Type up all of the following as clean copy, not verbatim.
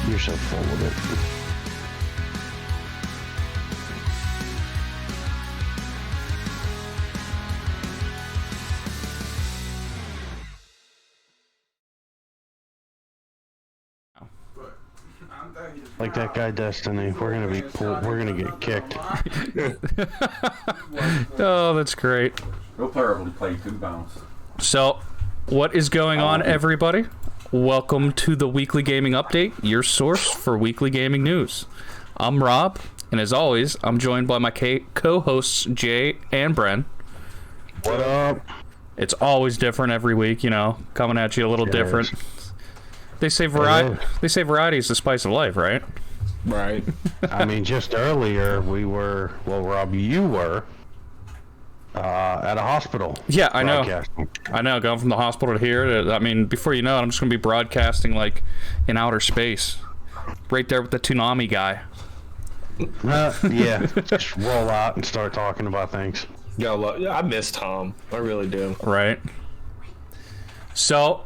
You're so full of it. Like that guy Destiny, we're gonna get kicked. Oh, that's great. No player will play 2 bounce. So, what is going on, everybody? Welcome to the Weekly Gaming Update, your source for weekly gaming news. I'm Rob, and as always, I'm joined by my co-hosts Jay and Bren. What up? It's always different every week, you know, coming at you a little different. They say variety. They say variety is the spice of life, right? Right. I mean, just earlier we were. Well, Rob, you were at a hospital. Yeah, I know. I know. Going from the hospital to here. I mean, before you know it, I'm just gonna be broadcasting like in outer space, right there with the Toonami guy. Yeah, just roll out and start talking about things. Yo, I miss Tom. I really do. Right. So.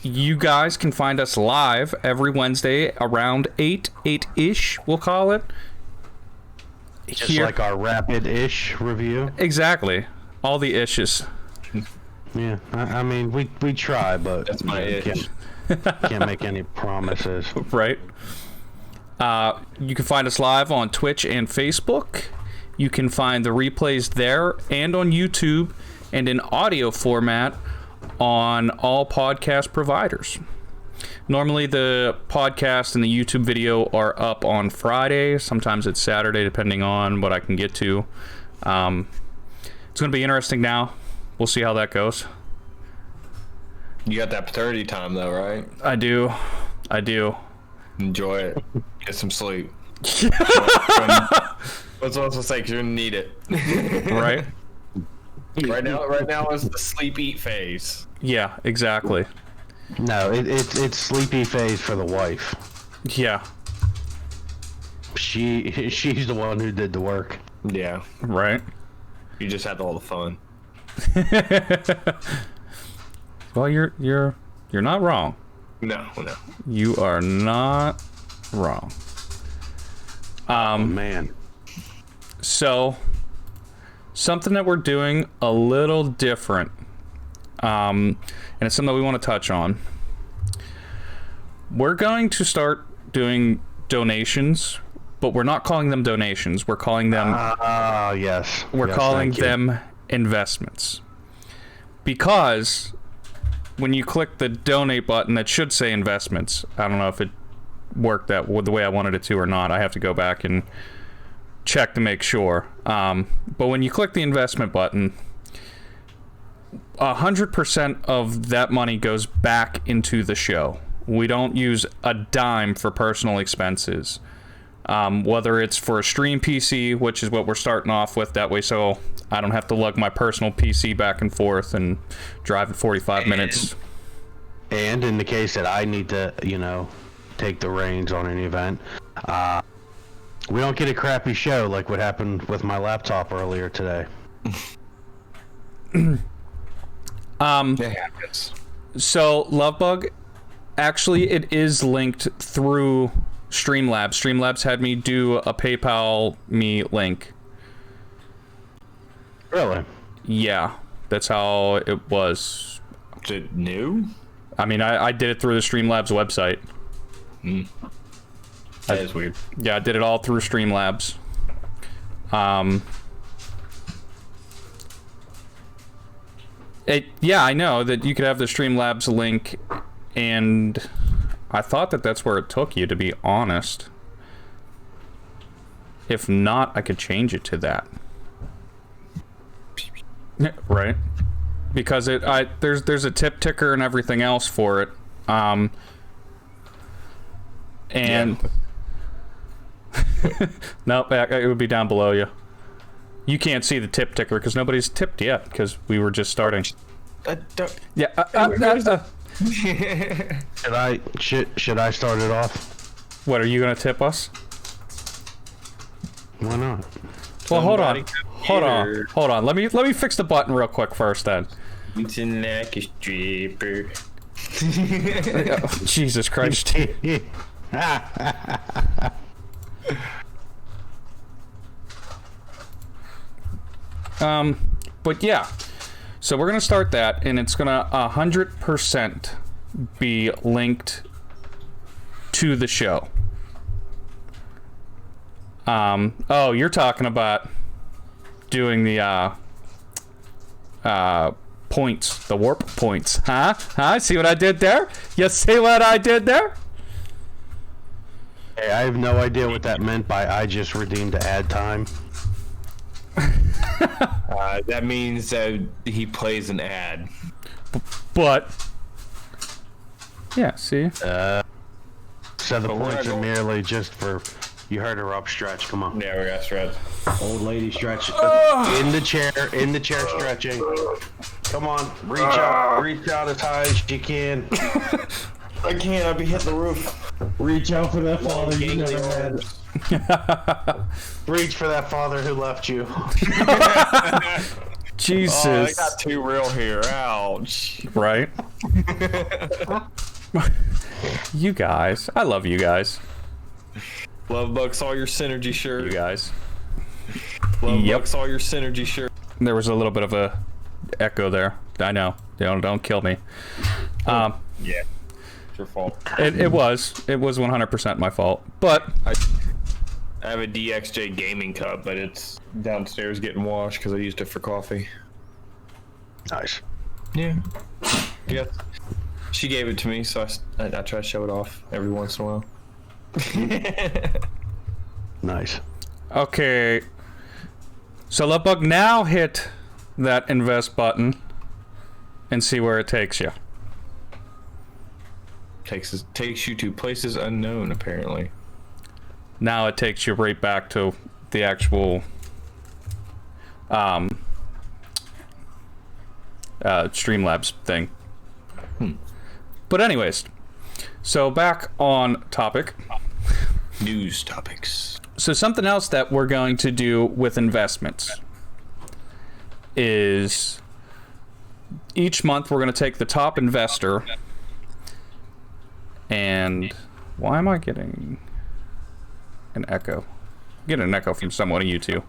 You guys can find us live every Wednesday around 8-ish, we'll call it. Just here. Like our rapid-ish review? Exactly. All the ishes. Yeah, I mean, we try, but that's my ish. Can't make any promises. Right. You can find us live on Twitch and Facebook. You can find the replays there and on YouTube and in audio format on all podcast providers. Normally the podcast and the YouTube video are up on Friday. Sometimes it's Saturday, depending on what I can get to. It's going to be interesting now. We'll see how that goes. You got that paternity time, though, right? I do. Enjoy it. Get some sleep. What's also say, 'cause you're going to need it. Right? Right now is the sleep-eat phase. Yeah, exactly. No, it's sleepy phase for the wife. Yeah. She's the one who did the work. Yeah. Right. You just had all the fun. Well, you're not wrong. No. You are not wrong. Man. So, something that we're doing a little different, and it's something that we want to touch on. We're going to start doing donations, but we're not calling them donations. We're calling them... yes. We're calling them investments. Because when you click the donate button that should say investments, I don't know if it worked the way I wanted it to or not. I have to go back and check to make sure. But when you click the investment button, 100% of that money goes back into the show. We don't use a dime for personal expenses. Whether it's for a stream PC, which is what we're starting off with, that way so I don't have to lug my personal PC back and forth and drive it 45 minutes. And in the case that I need to, take the reins on an event, we don't get a crappy show like what happened with my laptop earlier today. It happens. So Lovebug, actually, it is linked through Streamlabs. Streamlabs had me do a PayPal me link. Really? Yeah, that's how it was. Is it new? I mean, I did it through the Streamlabs website. That is weird. Yeah, I did it all through Streamlabs. Yeah, I know that you could have the Streamlabs link, and I thought that that's where it took you, to be honest. If not, I could change it to that. Right? Because there's a tip ticker and everything else for it. And nope, it would be down below you. You can't see the tip ticker because nobody's tipped yet because we were just starting. Yeah. Should I start it off? What, are you gonna tip us? Why not? Well, hold on. Let me fix the button real quick first, then. It's like a stripper. Jesus Christ. But yeah, so we're gonna start that, and it's gonna 100% be linked to the show. Oh, you're talking about doing the points, the warp points, huh? See what I did there? You see what I did there? Hey, I have no idea what that meant by I just redeemed the ad time. That means that he plays an ad. But yeah, see. So the points are merely just for. You heard her up, stretch. Come on. Yeah, we got stretch. Old lady stretch. In the chair stretching. Come on, reach out as high as you can. I can't. I'll be hitting the roof. Reach out for that father you never had. Reach for that father who left you. Jesus. Oh, I got too real here. Ouch. Right? You guys. I love you guys. Love Buck saw your synergy shirt. You guys. Love Yep. Buck saw your synergy shirt. There was a little bit of a echo there. I know. Don't kill me. Yeah. It's your fault. It was 100% my fault. But I have a DXJ gaming cup, but it's downstairs getting washed because I used it for coffee. Nice. Yeah. Yeah. She gave it to me, so I try to show it off every once in a while. Nice. okay. So Lovebug, now hit that invest button and see where it takes you. Takes you to places unknown, apparently. Now it takes you right back to the actual Streamlabs thing. But anyways, so back on topic. News topics. So something else that we're going to do with investments is each month we're going to take the top investor, and why am I getting an echo? I'm getting an echo from someone on YouTube.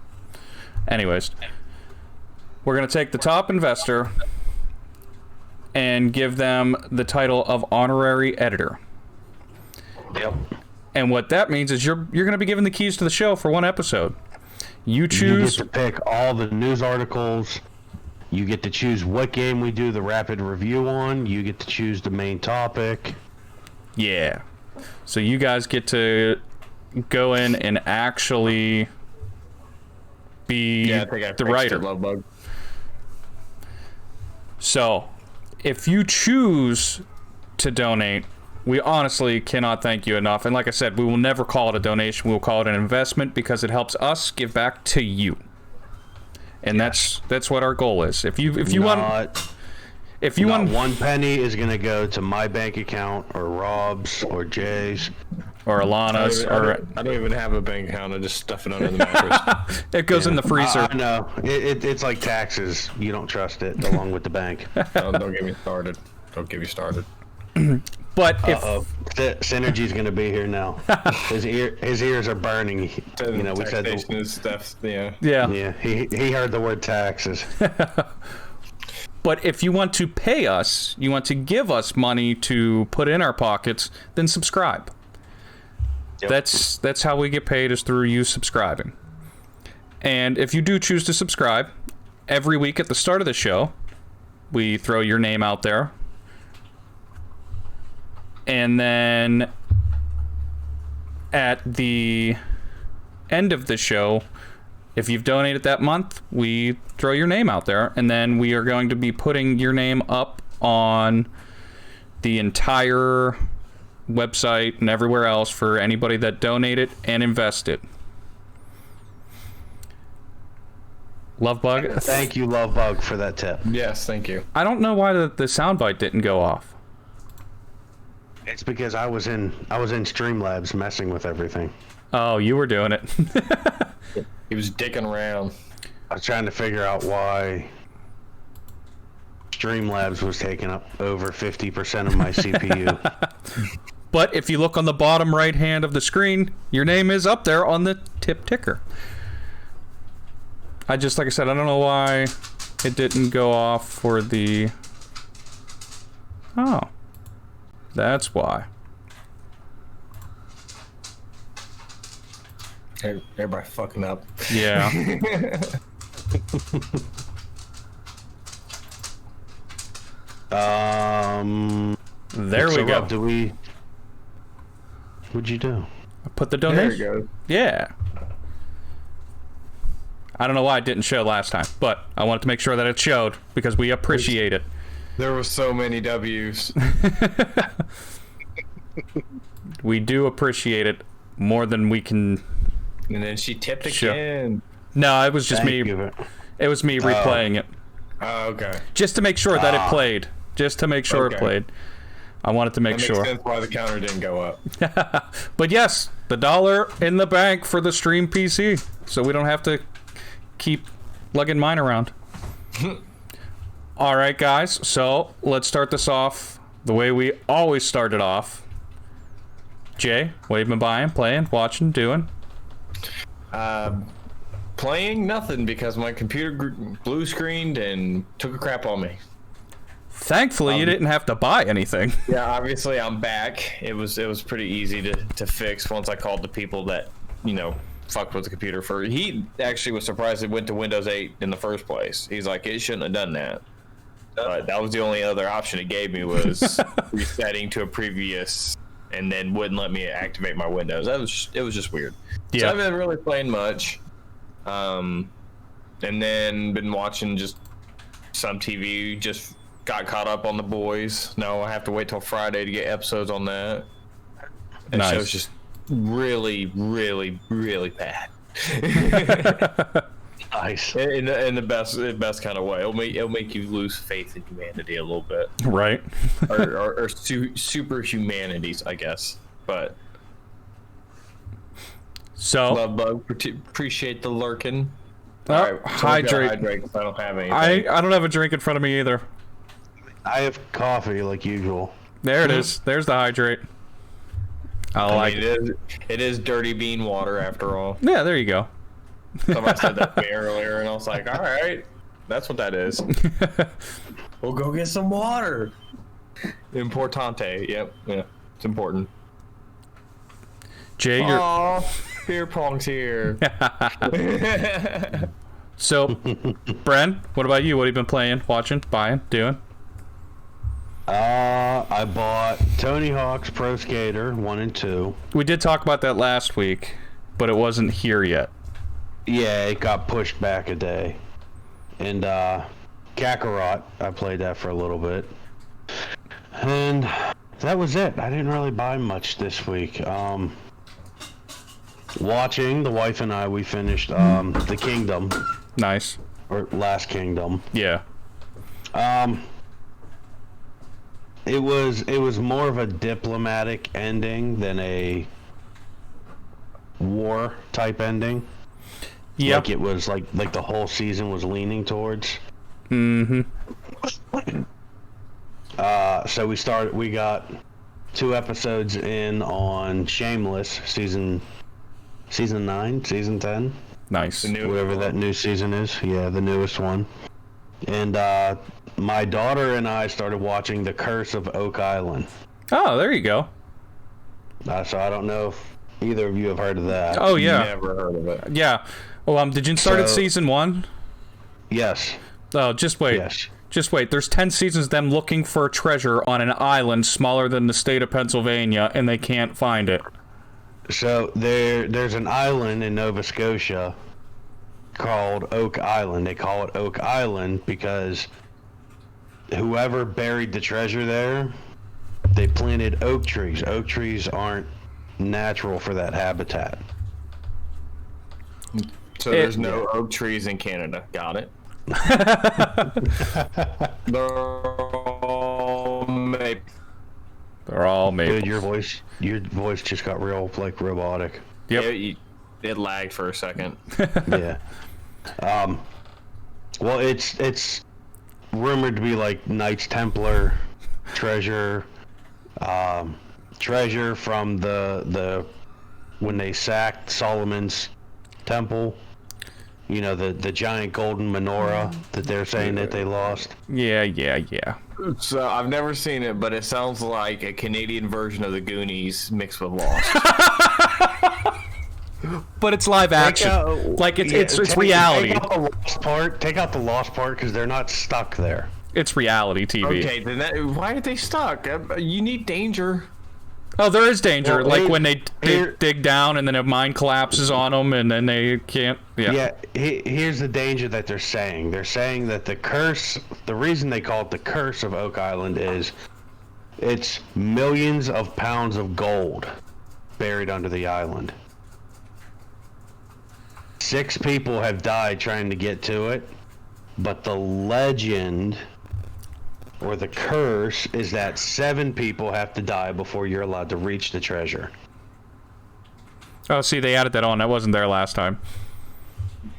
Anyways, we're going to take the top investor and give them the title of honorary editor. Yep. And what that means is you're going to be given the keys to the show for one episode. You choose. You get to pick all the news articles. You get to choose what game we do the rapid review on. You get to choose the main topic. Yeah. So you guys get to go in and actually be the writer. Love Bug. So, if you choose to donate, we honestly cannot thank you enough. And like I said, we will never call it a donation. We will call it an investment because it helps us give back to you. And that's what our goal is. If you want one penny is going to go to my bank account or Rob's or Jay's or Alana's I don't even have a bank account. I just stuff it under the mattress. It goes in the freezer. No, it's like taxes. You don't trust it along with the bank. Don't get me started. Don't get me started. But if Synergy's gonna be here now, his ears are burning. You know, we said stuff. Yeah. Yeah. He heard the word taxes. But if you want to pay us, you want to give us money to put in our pockets, then subscribe. Yep. That's how we get paid, is through you subscribing. And if you do choose to subscribe, every week at the start of the show, we throw your name out there. And then at the end of the show, if you've donated that month, we throw your name out there. And then we are going to be putting your name up on the entire website and everywhere else for anybody that donated and invested. Lovebug? Thank you, Lovebug, for that tip. Yes, thank you. I don't know why the soundbite didn't go off. It's because I was in Streamlabs messing with everything. Oh, you were doing it. He was dicking around. I was trying to figure out why Streamlabs was taking up over 50% of my CPU. But if you look on the bottom right hand of the screen, your name is up there on the tip ticker. Like I said, I don't know why it didn't go off for the... Oh. That's why. Everybody fucking up. Yeah. There we go. Rob, what'd you do? I put the donation. There you go. Yeah. I don't know why it didn't show last time, but I wanted to make sure that it showed because we appreciate it. There were so many W's. We do appreciate it more than we can. And then she tipped Sure. again. No, it was just Thank me. you. It was me replaying it. Oh, okay. Just to make sure that it played. Just to make sure it Okay. played. I wanted to make That sure. makes sense why the counter didn't go up. But yes, the dollar in the bank for the stream PC. So we don't have to keep lugging mine around. All right, guys. So let's start this off the way we always start it off. Jay, what have you been buying, playing, watching, doing? Playing nothing because my computer blue screened and took a crap on me. Thankfully, you didn't have to buy anything. Yeah, obviously I'm back. It was pretty easy to fix once I called the people that, fucked with the computer first. He actually was surprised it went to Windows 8 in the first place. He's like, it shouldn't have done that. But that was the only other option it gave me was resetting to a previous, and then wouldn't let me activate my Windows. It was just weird. Yeah. So I haven't really playing much. And then been watching just some TV. Just got caught up on The Boys. Now I have to wait till Friday to get episodes on that. And Nice. show's just really, really, really bad. Nice. In the best kind of way. It'll make you lose faith in humanity a little bit, Right. or super humanities, I guess. But So, love bug, appreciate the lurking. Oh, All right, hydrate. hydrate 'cause I don't have anything. I don't have a drink in front of me either. I have coffee like usual. There it is. There's the hydrate. I mean, it is dirty bean water after all. Yeah, there you go. Somebody said that to me earlier, and I was like, all right, that's what that is. We'll go get some water. Importante. Yep. Yeah. It's important. Jay, you're... Aw, beer pong's here. So, Bren, what about you? What have you been playing, watching, buying, doing? I bought Tony Hawk's Pro Skater 1 and 2. We did talk about that last week, but it wasn't here yet. Yeah, it got pushed back a day. And Kakarot, I played that for a little bit. And that was it. I didn't really buy much this week. Watching, the wife and I, we finished The Kingdom, Nice. or Last Kingdom. Yeah. It was more of a diplomatic ending than a war type ending. Yep. Like it was like the whole season was leaning towards. Mm-hmm. So we got 2 episodes in on Shameless season 9, season 10, Nice. whatever that new season is. Yeah, the newest one. And my daughter and I started watching The Curse of Oak Island. Oh, there you go. So I don't know if either of you have heard of that. Oh, yeah. Never heard of it. Yeah. Oh, did you start at So- season 1? Yes. Oh, just wait. Yes. Just wait. There's 10 seasons of them looking for treasure on an island smaller than the state of Pennsylvania, and they can't find it. So there's an island in Nova Scotia called Oak Island. They call it Oak Island because whoever buried the treasure there, they planted oak trees. Oak trees aren't natural for that habitat. So there's no oak trees in Canada. Got it. They're all maples. They're all maples. Dude, your voice just got real like robotic. Yep. It lagged for a second. Yeah. Well, it's rumored to be like Knights Templar treasure. treasure from the when they sacked Solomon's temple. You know, the giant golden menorah that they're saying that they lost. Yeah. So I've never seen it, but it sounds like a Canadian version of the Goonies mixed with Lost. But it's live action. It's reality. Take out the lost part because they're not stuck there. It's reality TV. Okay, then why are they stuck? You need danger. Oh, there is danger. Well, when they dig down and then a mine collapses on them and then they can't. Yeah. Here's the danger that they're saying. They're saying that the reason they call it the curse of Oak Island is it's millions of pounds of gold buried under the island. 6 people have died trying to get to it, but the legend or the curse is that 7 people have to die before you're allowed to reach the treasure. Oh, see, they added that on. That wasn't there last time.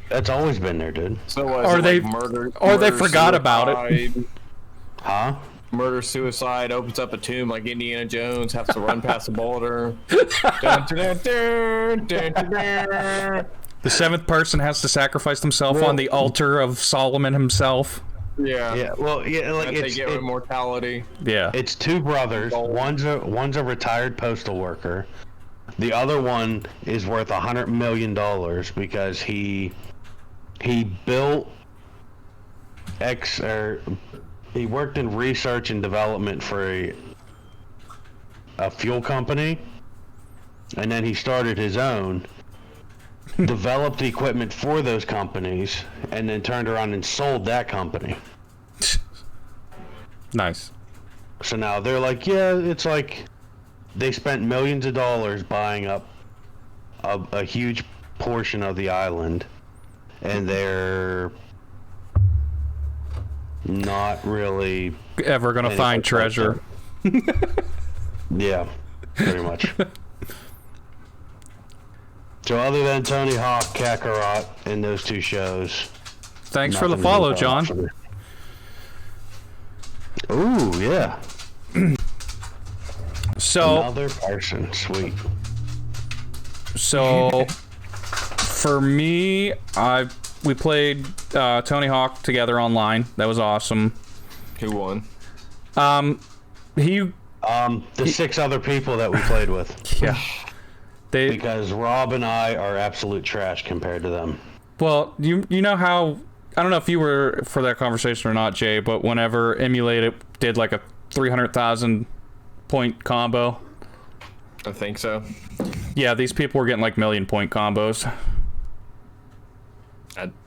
That's always been there, dude. So they forgot about it. Huh? Murder, suicide, opens up a tomb like Indiana Jones, has to run past the boulder. Dun, dun, dun, dun, dun, dun. The 7th person has to sacrifice themselves on the altar of Solomon himself. Yeah. Yeah. Well, yeah. Like they get immortality. Yeah. It's 2 brothers. One's a retired postal worker. The other one is worth $100 million because he built he worked in research and development for a fuel company, and then he started his own. Developed the equipment for those companies and then turned around and sold that company. Nice. So now they're like, yeah, it's like they spent millions of dollars buying up a huge portion of the island, and they're not really ever gonna find treasure. Yeah, pretty much. So other than Tony Hawk, Kakarot, and those 2 shows. Thanks for the follow, John. Ooh, yeah. So another person, sweet. So for me, we played Tony Hawk together online. That was awesome. Who won? The 6 other people that we played with. Yeah. Because Rob and I are absolute trash compared to them. Well, you know how, I don't know if you were for that conversation or not, Jay, but whenever Emulate did like a 300,000 point combo. I think so. Yeah, these people were getting like million point combos.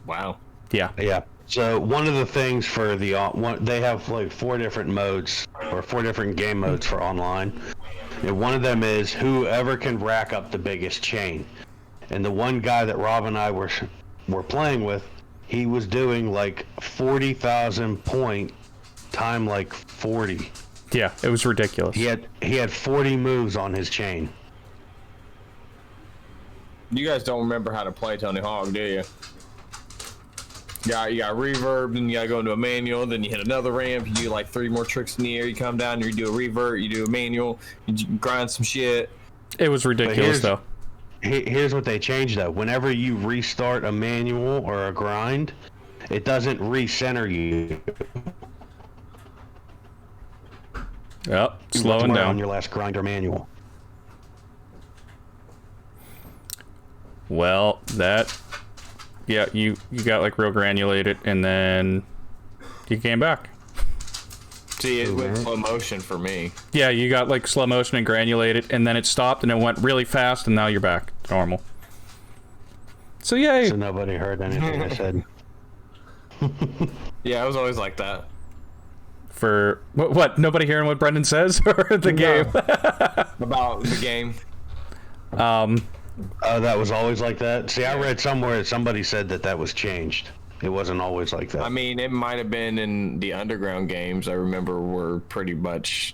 Wow. Yeah. Yeah. So one of the things for they have like 4 different modes or 4 different game modes for online. And one of them is whoever can rack up the biggest chain. And the one guy that Rob and I were playing with, he was doing like 40,000 point time like 40. Yeah, it was ridiculous. He had 40 moves on his chain. You guys don't remember how to play Tony Hawk, do you? Yeah, you got reverb, then you gotta go into a manual, then you hit another ramp, you do like 3 more tricks in the air, you come down, you do a revert, you do a manual, you grind some shit. It was ridiculous, though. Here's what they changed, though. Whenever you restart a manual or a grind, it doesn't recenter you. Yep, slowing down. On your last grind or manual. Well, yeah, you got like real granulated, and then you came back. See, it went slow motion for me. Yeah, you got like slow motion and granulated, and then it stopped, and it went really fast, and now you're back to normal. So yay! So nobody heard anything I said. Yeah, it was always like that. For what? Nobody hearing what Brendan says or the game? About the game. That was always like that. See, I read somewhere somebody said that was changed. It wasn't always like that. I mean, it might have been in the underground games. I remember were pretty much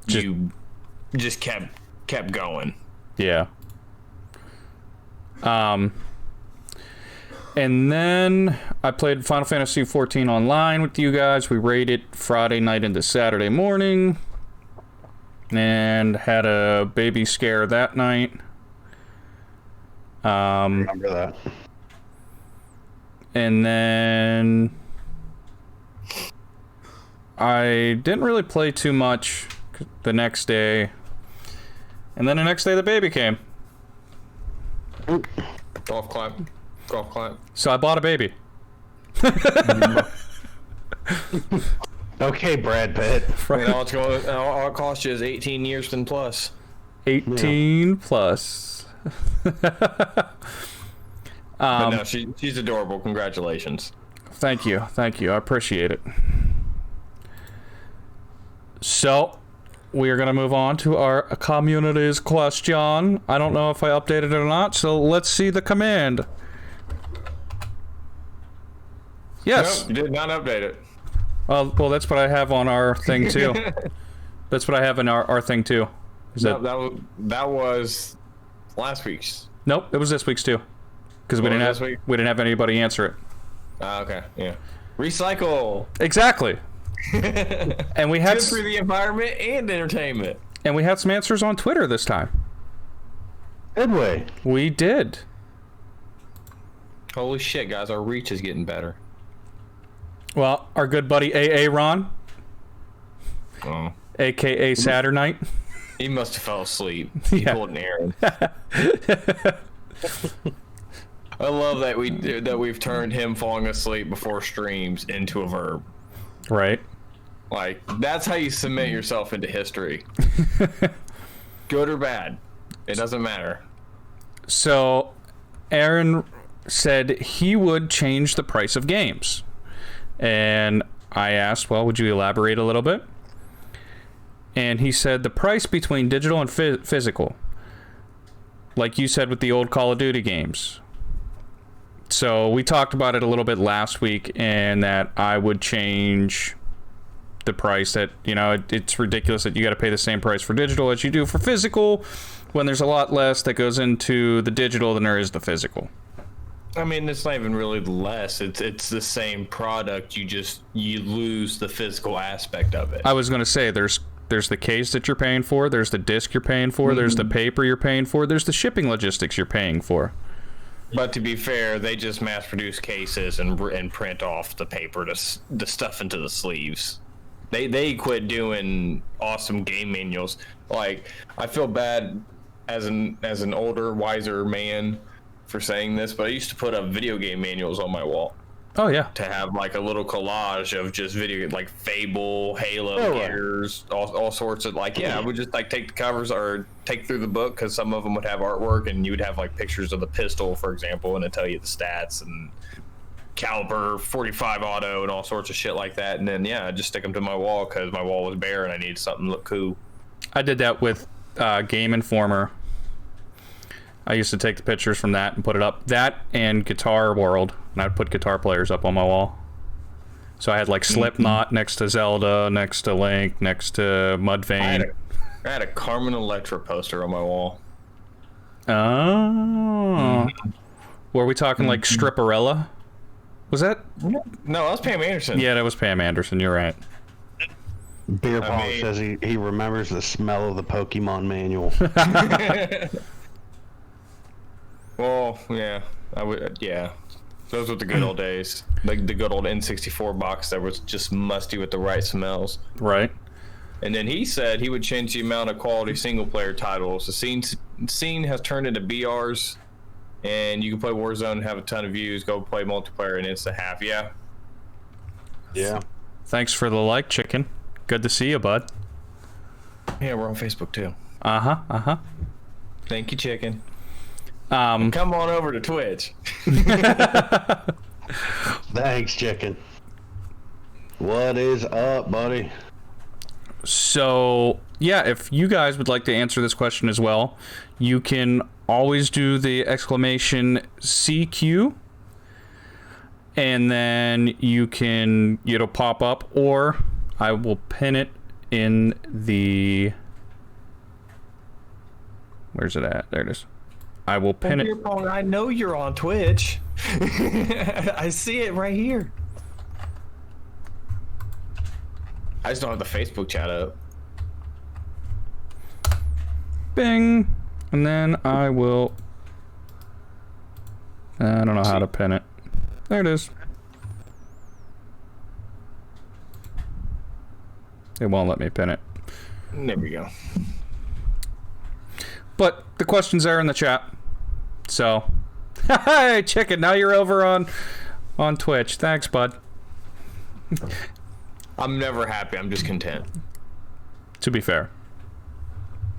you just kept going. Yeah. And then I played Final Fantasy XIV online with you guys. We raided Friday night into Saturday morning. and had a baby scare that night. Remember that. And then I didn't really play too much the next day. And then the next day the baby came. Golf clap. Golf clap. So I bought a baby. Okay, Brad Pitt. And all it costs you is 18 years and plus. 18 plus. But no, she's adorable. Congratulations. Thank you. I appreciate it. So, we are going to move on to our community's question. I don't know if I updated it or not, so let's see the command. Yes. Nope, you did not update it. Well, that's what I have on our thing, too. That's what I have in our thing, too. That was last week's. Nope, it was this week's, too. Because we didn't have anybody answer it. Okay, yeah. Recycle. Exactly. And we had good for the environment and entertainment. And we had some answers on Twitter this time. Did we? We did. Holy shit, guys! Our reach is getting better. Well, our good buddy AA Ron, aka Saturnite. He must have fell asleep. He pulled an Aaron. I love that we've turned him falling asleep before streams into a verb. Right. Like, that's how you cement yourself into history. Good or bad, it doesn't matter. So, Aaron said he would change the price of games. And I asked, well, would you elaborate a little bit? And he said the price between digital and physical. Like you said with the old Call of Duty games. So we talked about it a little bit last week, and that I would change the price. That, it's ridiculous that you got to pay the same price for digital as you do for physical, when there's a lot less that goes into the digital than there is the physical. I mean, it's not even really less. It's the same product. You lose the physical aspect of it. I was going to say there's the case that you're paying for, there's the disc you're paying for, there's the paper you're paying for, there's the shipping logistics you're paying for. But to be fair, they just mass produce cases and print off the paper to stuff into the sleeves. They quit doing awesome game manuals. Like, I feel bad as an older, wiser man for saying this, but I used to put up video game manuals on my wall. Oh yeah. To have like a little collage of just video, like Fable, Halo, Gears, all sorts of I would just like take the covers or take through the book, because some of them would have artwork, and you would have like pictures of the pistol, for example, and it'd tell you the stats and caliber, 45 auto, and all sorts of shit like that. And then I'd just stick them to my wall because my wall was bare and I needed something to look cool. I did that with Game Informer. I used to take the pictures from that and put it up. That and Guitar World, and I'd put guitar players up on my wall. So I had like Slipknot next to Zelda, next to Link, next to Mudvayne. I had a Carmen Electra poster on my wall. Oh. Were we talking like Stripperella? Was that? No, that was Pam Anderson. Yeah, that was Pam Anderson. You're right. Beer Pong says he remembers the smell of the Pokemon manual. Well, yeah, I would. Yeah, those were the good old days. Like the good old N64 box that was just musty with the right smells. Right. And then he said he would change the amount of quality single-player titles. The scene has turned into BRs, and you can play Warzone and have a ton of views. Go play multiplayer and it's a half. Yeah. Yeah. Thanks for the like, chicken. Good to see you, bud. Yeah, we're on Facebook too. Uh-huh. Thank you, chicken. Come on over to Twitch. Thanks, chicken. What is up, buddy? So, yeah, if you guys would like to answer this question as well, you can always do the exclamation CQ, and then it'll pop up, or I will pin it in the... Where's it at? There it is. I will pin it. I know you're on Twitch. I see it right here. I just don't have the Facebook chat up. Bing. And then I will... I don't know how to pin it. There it is. It won't let me pin it. There we go. But the question's there in the chat. So, hey, chicken, now you're over on Twitch. Thanks, bud. I'm never happy. I'm just content. To be fair.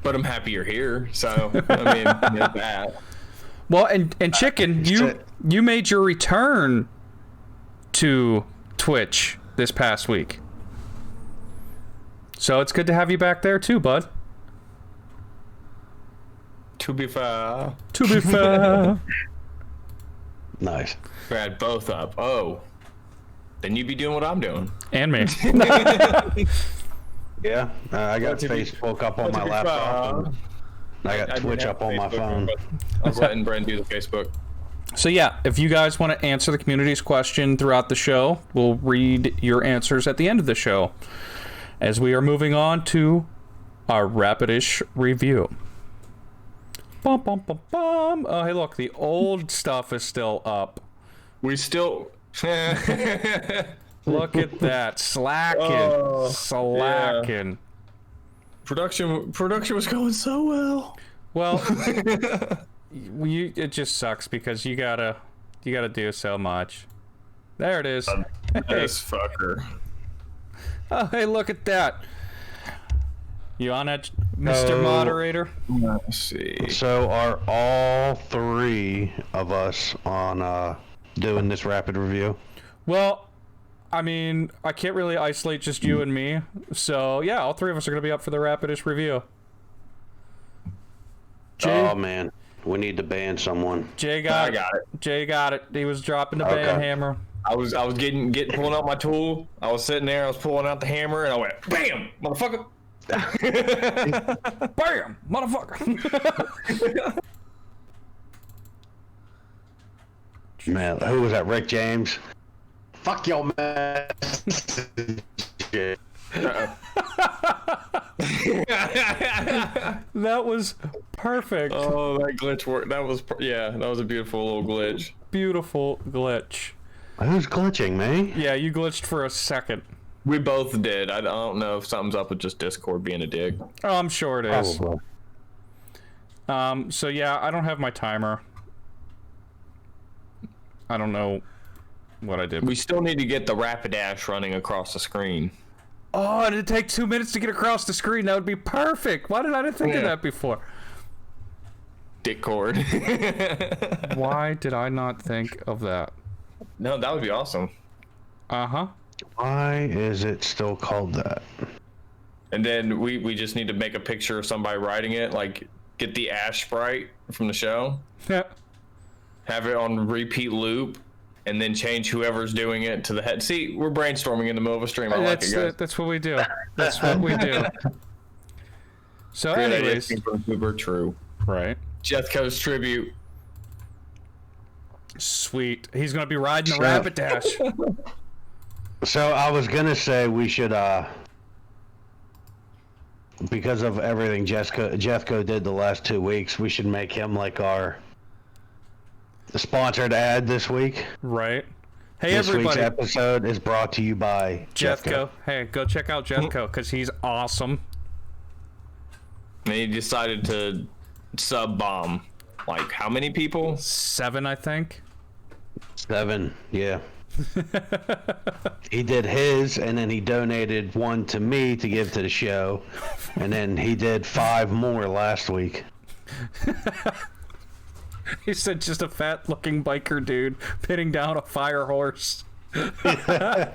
But I'm happy you're here. So, I mean, there's that. Well, and chicken, you made your return to Twitch this past week. So it's good to have you back there too, bud. To be fair. To be fair. Nice. Brad, both up. Oh. Then you'd be doing what I'm doing. And me. Yeah, I got Facebook up on my laptop. And I got Twitch up on my phone. I was letting Bren do the Facebook. So yeah, if you guys want to answer the community's question throughout the show, we'll read your answers at the end of the show. As we are moving on to our Rapidish review. Bum, bum, bum, bum. Oh, hey, look, the old stuff is still up. We still... Look at that. Slacking. Slacking. Yeah. Production was going so well. Well, it just sucks because you gotta do so much. There it is. This fucker. Oh, hey, look at that. You on it, Mr. Moderator? Let's see. So are all three of us on doing this rapid review? Well, I mean, I can't really isolate just you and me. So, yeah, all three of us are going to be up for the Rapidish review. Oh, man. We need to ban someone. Jay got it. Jay got it. He was dropping the ban hammer. I was getting pulling out my tool. I was sitting there. I was pulling out the hammer, and I went, "Bam, motherfucker!" Bam, motherfucker. Man, who was that? Rick James? Fuck your man. That was perfect. Oh, that glitch worked. That was a beautiful little glitch. Beautiful glitch. Who's glitching, me? Yeah, you glitched for a second. We both did. I don't know if something's up with just Discord being a dick. Oh, I'm sure it is. Probably. So yeah, I don't have my timer. I don't know what I did. We still need to get the Rapidash running across the screen. Oh, it'd take 2 minutes to get across the screen. That would be perfect. Why did I not think of that before? Discord. Why did I not think of that? No, that would be awesome. Uh-huh. Why is it still called that? And then we just need to make a picture of somebody riding it, like get the Ash sprite from the show, Yeah. have it on repeat loop, and then change whoever's doing it to the head. See, we're brainstorming in the middle of a stream. I like it, guys. That's what we do. That's what we do. So Great idea, anyways. super true. Right. Jethco's tribute. Sweet. He's going to be riding the Rapidash. So I was gonna say we should, because of everything Jeffco did the last 2 weeks, we should make him like our sponsored ad this week. Right. Hey, This week's everybody. episode is brought to you by Jethco. Hey, go check out Jethco because he's awesome. And he decided to sub bomb. Like, how many people? 7, I think. 7, yeah. He did his, and then he donated 1 to me to give to the show, and then he did 5 more last week. He said just a fat-looking biker dude pinning down a fire horse. I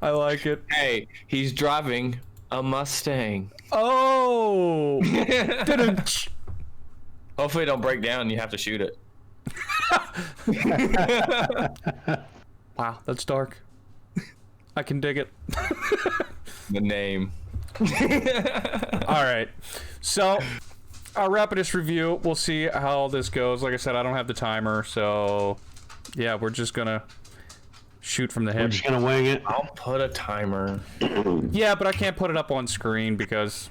like it. Hey, he's driving a Mustang. Oh! Hopefully it don't break down and you have to shoot it. Wow, that's dark. I can dig it. The name. All right. So, our Rapidish review, we'll see how this goes. Like I said, I don't have the timer, so yeah, we're just gonna shoot from the We're hip. just gonna wing it. I'll put a timer. Yeah, but I can't put it up on screen because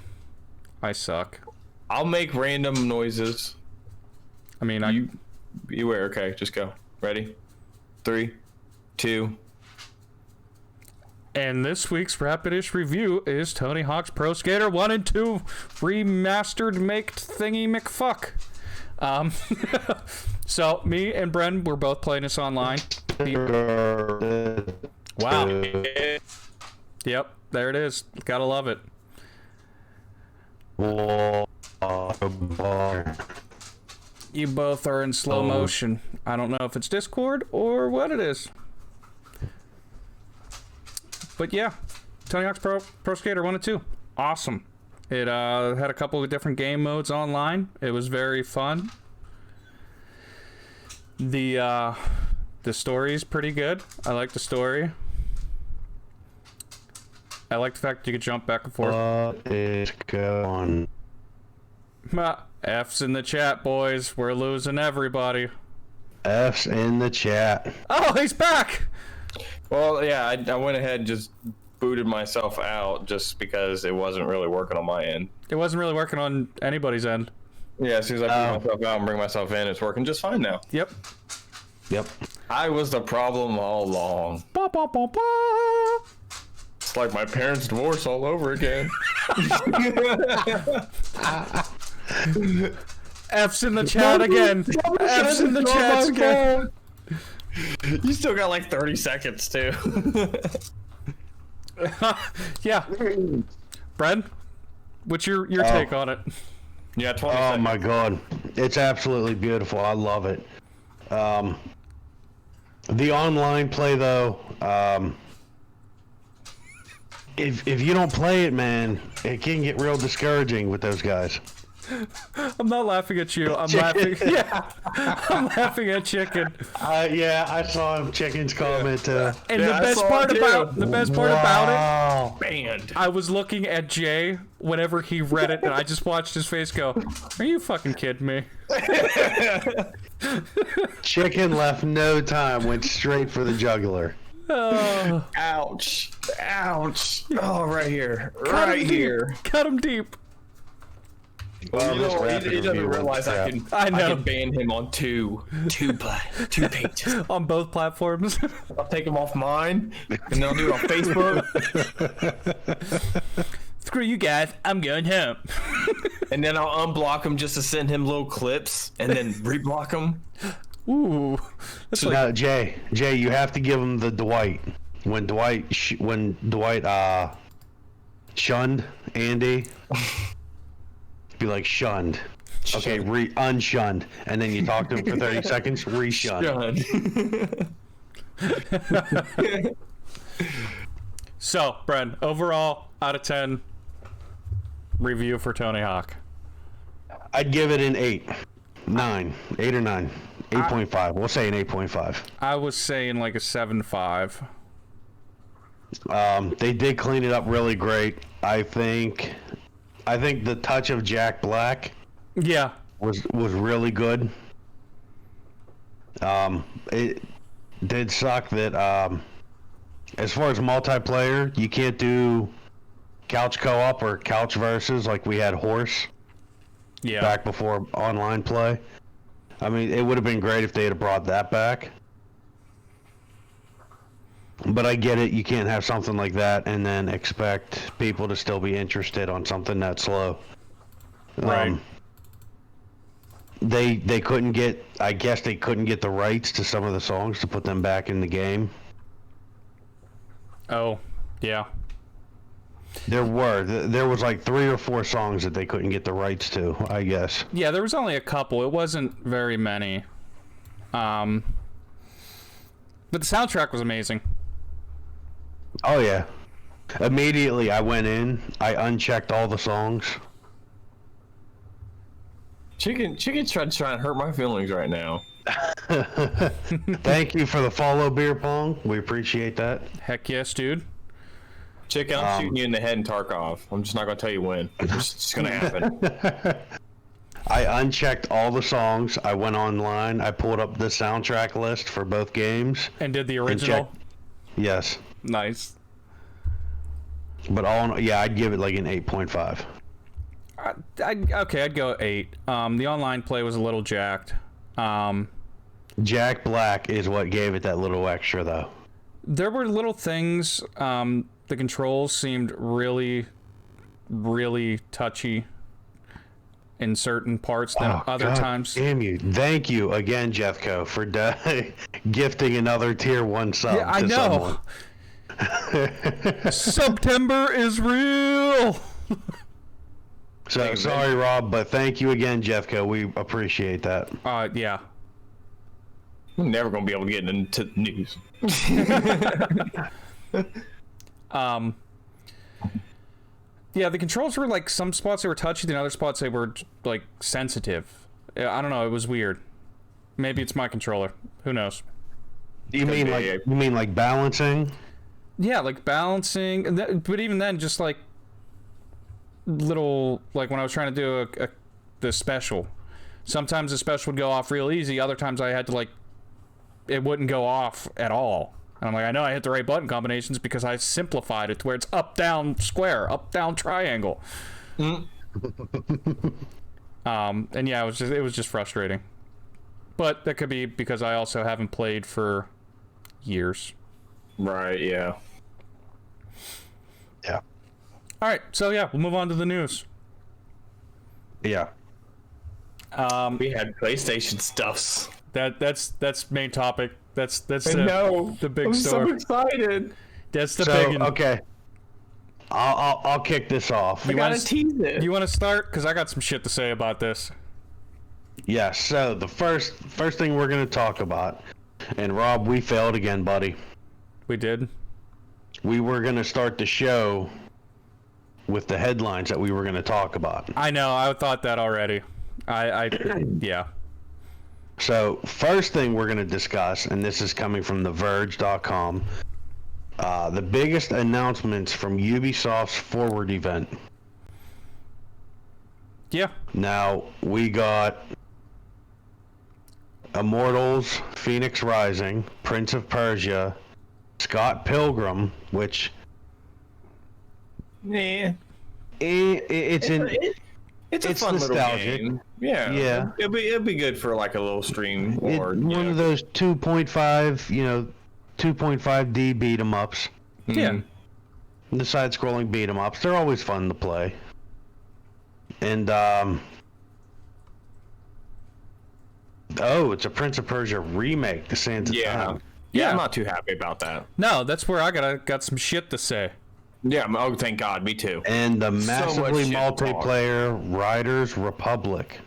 I suck. I'll make random noises. I mean, You were okay. Just go. Ready? 3, 2. And this week's Rapidish review is Tony Hawk's Pro Skater 1 and 2 remastered maked thingy McFuck. So me and Bren were both playing this online. Wow. Yep, there it is. Gotta love it. You both are in slow motion. I don't know if it's Discord or what it is. But yeah, Tony Hawk's Pro Skater 1 and 2. Awesome. It had a couple of different game modes online. It was very fun. The story is pretty good. I like the story. I like the fact that you could jump back and forth. What is going on? F's in the chat, boys. We're losing everybody. F's in the chat. Oh, he's back! Well, yeah, I went ahead and just booted myself out just because it wasn't really working on my end. It wasn't really working on anybody's end. Yeah, as soon as I boot myself out and bring myself in, it's working just fine now. Yep. I was the problem all along. Ba, ba, ba, ba. It's like my parents' divorce all over again. F's in the chat again. F's in the chat again. You still got like 30 seconds, too. Yeah. Bren, what's your take on it? Yeah, 20 Oh seconds. my god, it's absolutely beautiful. I love it. The online play though, if you don't play it, man, it can get real discouraging with those guys. I'm not laughing at you. I'm laughing. Yeah, I'm laughing at Chicken. Yeah, I saw Chicken's comment. And Yeah, I saw it too. the best part about it, Banned. I was looking at Jay whenever he read it, and I just watched his face go, "Are you fucking kidding me?" Chicken left no time, went straight for the jugular. Oh, Ouch. Ouch. Oh, right here. cut Right him here. deep. Cut him deep. Well, this rapid he doesn't review realize was I crap. can ban him on two pages. On both platforms. I'll take him off mine, and then I'll do it on Facebook, Screw you guys. I'm going home. and then I'll unblock him just to send him little clips, and then reblock him. Ooh. That's like, No, Jay, you have to give him the Dwight. When Dwight shunned Andy, be like shunned. Okay, unshunned, and then you talk to him for 30 seconds. Reshunned. so, Bren, overall, out of 10, review for Tony Hawk. I'd give it an 8 or 9. 8.5. We'll say an 8.5. I was saying like a 7.5. They did clean it up really great. I think the touch of Jack Black Yeah. was really good. It did suck that as far as multiplayer, you can't do couch co-op or couch versus like we had Horse Yeah. back before online play. I mean, it would have been great if they had brought that back. But I get it. You can't have something like that and then expect people to still be interested on something that slow. Right. They couldn't get. I guess they couldn't get the rights to some of the songs to put them back in the game. Oh, yeah. There was like 3 or 4 songs that they couldn't get the rights to, I guess. Yeah, there was only a couple. It wasn't very many. But the soundtrack was amazing. Oh yeah. Immediately I went in, I unchecked all the songs. Chicken's trying to hurt my feelings right now. Thank you for the follow, Beer Pong. We appreciate that. Heck yes, dude. Chicken, I'm shooting you in the head in Tarkov. I'm just not gonna tell you when. It's just gonna happen. I unchecked all the songs. I went online. I pulled up the soundtrack list for both games. And did the and original? checked- Yes. Nice. But I'd give it like an 8.5. I'd go 8. The online play was a little jacked. Jack Black is what gave it that little extra, though. There were little things. The controls seemed really, really touchy in certain parts than other God times. Damn you. Thank you again, Jeffco, for gifting another tier 1 sub Yeah, I to know. someone. September is real. So sorry, Rob, but thank you again, Jeffco. We appreciate that. Yeah. I'm never gonna be able to get into the news. Yeah, the controls were like some spots they were touchy, and other spots they were like sensitive. I don't know. It was weird. Maybe it's my controller. Who knows? You mean like balancing? Yeah, like balancing. But even then, just like little, like when I was trying to do the special. Sometimes the special would go off real easy. Other times I had to like, it wouldn't go off at all. And I'm like, I know I hit the right button combinations because I simplified it to where it's up, down, square, up, down, triangle. And yeah, it was just frustrating. But that could be because I also haven't played for years. Right, yeah. Yeah. All right, so yeah, we'll move on to the news. Yeah. We had PlayStation stuffs. That's main topic. That's I know. the big I'm story. so excited. That's the So, big one. okay. I'll kick this off. I gotta tease it. You want to start? Because I got some shit to say about this. Yeah, so the first thing we're going to talk about, and Rob, we failed again, buddy. We did? We were going to start the show with the headlines that we were going to talk about. I know, I thought that already. Yeah. So, first thing we're going to discuss, and this is coming from TheVerge.com, the biggest announcements from Ubisoft's Forward event. Yeah. Now, we got Immortals, Phoenix Rising, Prince of Persia, Scott Pilgrim, which... Yeah. It's a fun little nostalgic. game. Yeah. It'd be good for like a little stream or one of those 2.5, 2.5D beat 'em ups. Yeah. The side-scrolling beat 'em ups. They're always fun to play. And it's a Prince of Persia remake. The Sands of Time. Yeah, Yeah. I'm not too happy about that. No, that's where I got some shit to say. Yeah, oh thank God, me too. And the massively shit to talk. multiplayer Riders Republic.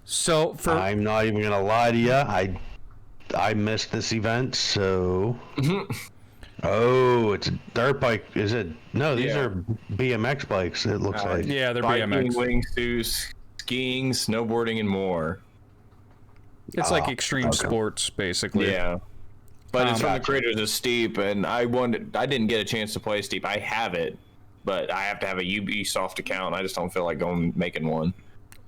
So for I'm not even gonna lie to you. I missed this event, so. Oh, it's a dirt bike. Is it? No, these Yeah. are BMX bikes. It looks like. yeah, they're Biking, BMX. wingsuits, skiing, snowboarding, and more. It's like extreme sports, basically. Yeah. But it's from the Gotcha. creators of Steep, and I didn't get a chance to play Steep. I have it, but I have to have a Ubisoft account. I just don't feel like making one.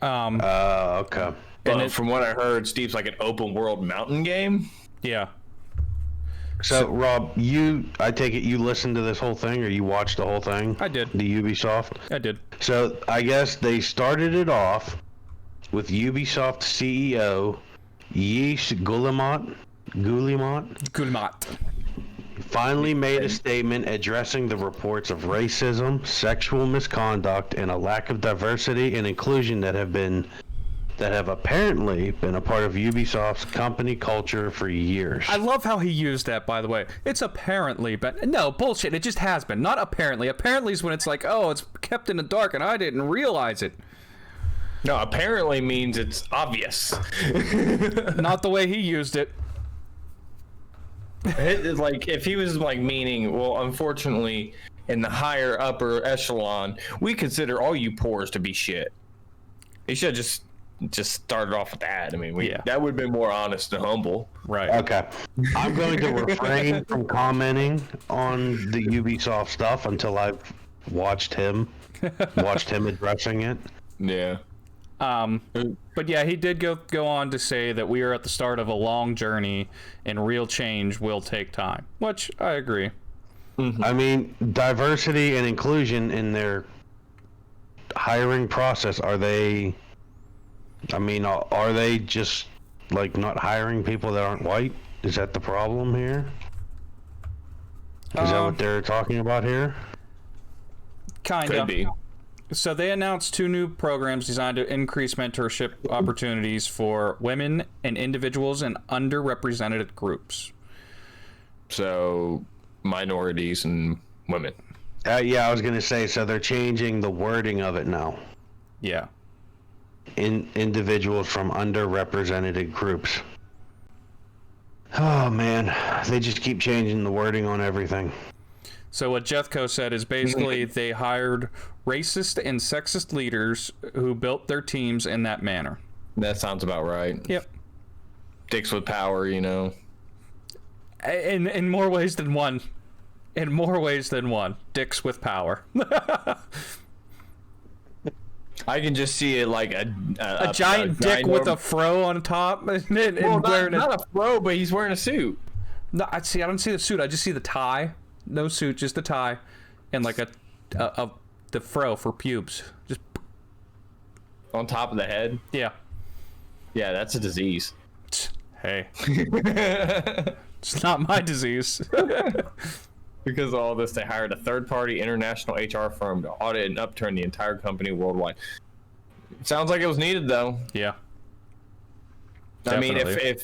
Okay. But from what I heard, Steep's like an open world mountain game. Yeah. So, Rob, I take it you listened to this whole thing, or you watched the whole thing? I did. The Ubisoft? I did. So, I guess they started it off with Ubisoft CEO Yeesh Guillemot Gulmat. finally made a statement addressing the reports of racism, sexual misconduct, and a lack of diversity and inclusion that have apparently been a part of Ubisoft's company culture for years. I love how he used that, by the way. It's apparently, but no, bullshit. It just has been. Not apparently. Apparently is when it's like, oh, it's kept in the dark and I didn't realize it. No, apparently means it's obvious. Not the way he used it. It's like if he was like meaning, well, unfortunately, in the higher upper echelon, we consider all you poors to be shit. He should have just started off with that. I mean, that would have been more honest and humble. Right. Okay. I'm going to refrain from commenting on the Ubisoft stuff until I've watched him addressing it. Yeah. But yeah, he did go on to say that we are at the start of a long journey and real change will take time, which I agree. I mean, diversity and inclusion in their hiring process, are they? I mean, are they just like not hiring people that aren't white? Is that the problem here? Is that what they're talking about here? Kind Could of. be. So they announced 2 new programs designed to increase mentorship opportunities for women and individuals in underrepresented groups. So minorities and women. Yeah, I was gonna say. So they're changing the wording of it now. Yeah. Individuals from underrepresented groups. Oh man, they just keep changing the wording on everything. So what Jethco said is basically they hired racist and sexist leaders who built their teams in that manner. That sounds about right. Yep. Dicks with power, you know. In more ways than one. In more ways than one. Dicks with power. I can just see it like a giant dick with a fro on top. And not a fro, but he's wearing a suit. No, I don't see the suit. I just see the tie. No suit, just the tie, and like the fro for pubes. Just On top of the head. yeah. Yeah, that's a disease. Hey, it's not my disease. Because of all this, they hired a third-party international HR firm to audit and upturn the entire company worldwide. Sounds like it was needed, though. Yeah. I mean, Definitely.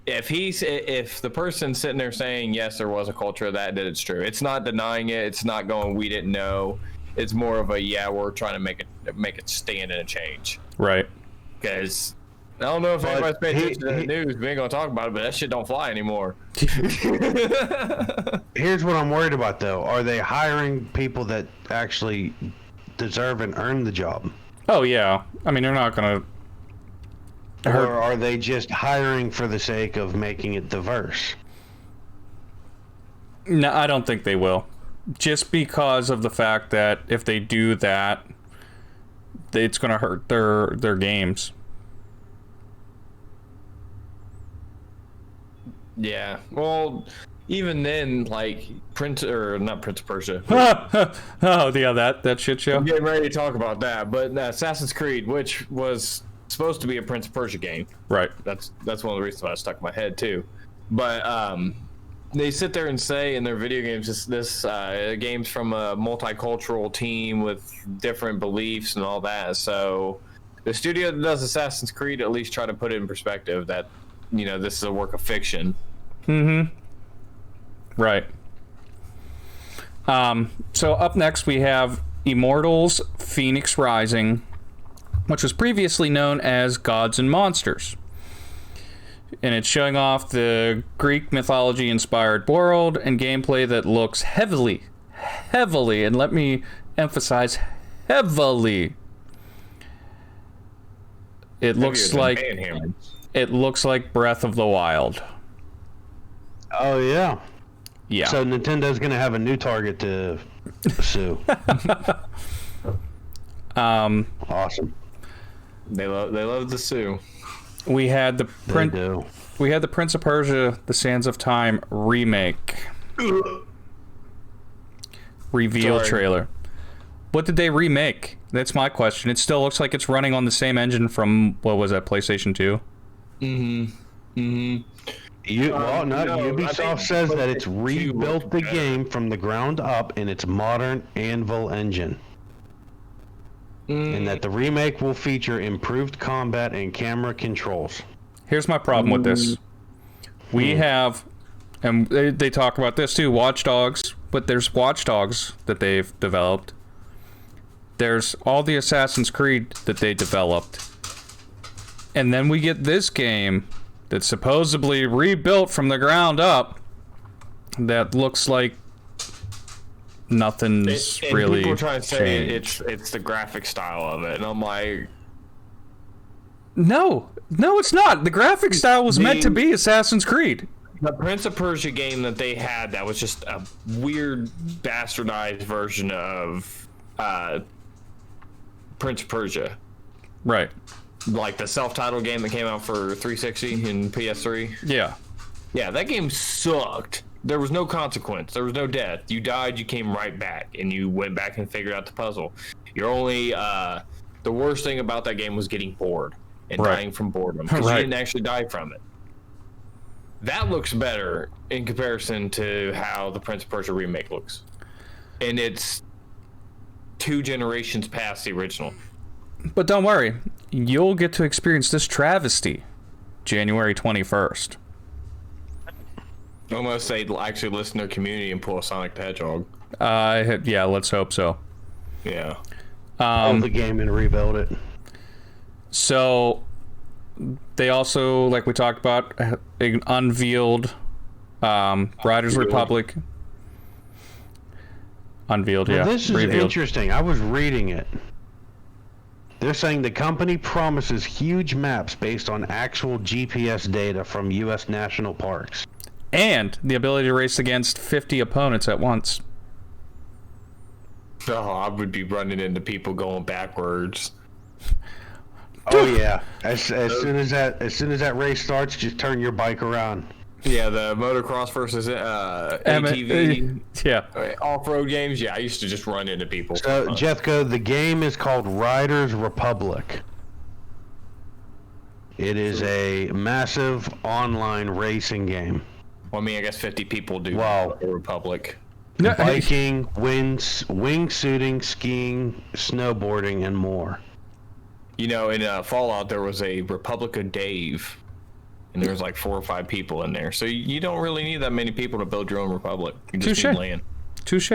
if the person sitting there saying yes, there was a culture of that it's true. It's not denying it. It's not going we didn't know. It's more of a we're trying to make it stand and a change. Right. Because I don't know if anybody's paying attention to the news. We ain't gonna talk about it, but that shit don't fly anymore. Here's what I'm worried about, though. Are they hiring people that actually deserve and earn the job? Oh yeah. I mean, they're not gonna. Or are they just hiring for the sake of making it diverse? No, I don't think they will. Just because of the fact that if they do that, it's gonna hurt their games. Yeah. Well, even then, like Prince of Persia. Oh yeah, that shit show. I'm getting ready to talk about that, but Assassin's Creed, which was supposed to be a Prince of Persia game. Right. That's one of the reasons why it stuck in my head too. But they sit there and say in their video games, this game's from a multicultural team with different beliefs and all that. So the studio that does Assassin's Creed at least try to put it in perspective that this is a work of fiction. Mm-hmm. Right. So up next we have Immortals: Phoenix Rising, which was previously known as Gods and Monsters. And it's showing off the Greek mythology-inspired world and gameplay that looks heavily, and let me emphasize, heavily. It looks like Breath of the Wild. Oh, yeah. Yeah. So Nintendo's going to have a new target to sue. Awesome. They love the sue. We had the Prince of Persia: The Sands of Time remake reveal trailer. What did they remake? That's my question. It still looks like it's running on the same engine from what was that, PlayStation 2? Ubisoft says that it's rebuilt the game from the ground up in its modern Anvil engine. And that the remake will feature improved combat and camera controls. Here's my problem with this. We have, and they talk about this too, Watch Dogs, but there's Watch Dogs that they've developed. There's all the Assassin's Creed that they developed. And then we get this game that's supposedly rebuilt from the ground up that looks like nothing's really people try to say changed. it's the graphic style of it, and I'm like, no, it's not. The graphic style was meant to be Assassin's Creed. The Prince of Persia game that they had, that was just a weird bastardized version of Prince of Persia. Right. Like the self-titled game that came out for 360 and PS3. Yeah. Yeah, that game sucked. There was no consequence. There was no death. You died, you came right back, and you went back and figured out the puzzle. You're only the worst thing about that game was getting bored and Right. dying from boredom because Right. you didn't actually die from it. That looks better in comparison to how the Prince of Persia remake looks, and it's 2 generations past the original. But don't worry, you'll get to experience this travesty January 21st. Almost they'd actually listen to their community and pull a Sonic the Hedgehog. Yeah, let's hope so. Yeah. Own the game and rebuild it. So they also, like we talked about, unveiled Riders Republic. Unveiled, Well, yeah. this is revealed. interesting. I was reading it. They're saying the company promises huge maps based on actual GPS data from U.S. national parks. And the ability to race against 50 opponents at once. Oh, I would be running into people going backwards. Oh yeah. As soon as that race starts, just turn your bike around. Yeah, the motocross versus ATV Yeah. off-road games. Yeah, I used to just run into people. So, Jeffco, the game is called Riders Republic. It is a massive online racing game. Well, I mean, I guess 50 people do. Wow. The Republic. Biking, wingsuiting, skiing, snowboarding, and more. You know, in Fallout, there was a Republic of Dave, and there was like 4 or 5 people in there. So you don't really need that many people to build your own Republic. You just Touche. need land. Touche.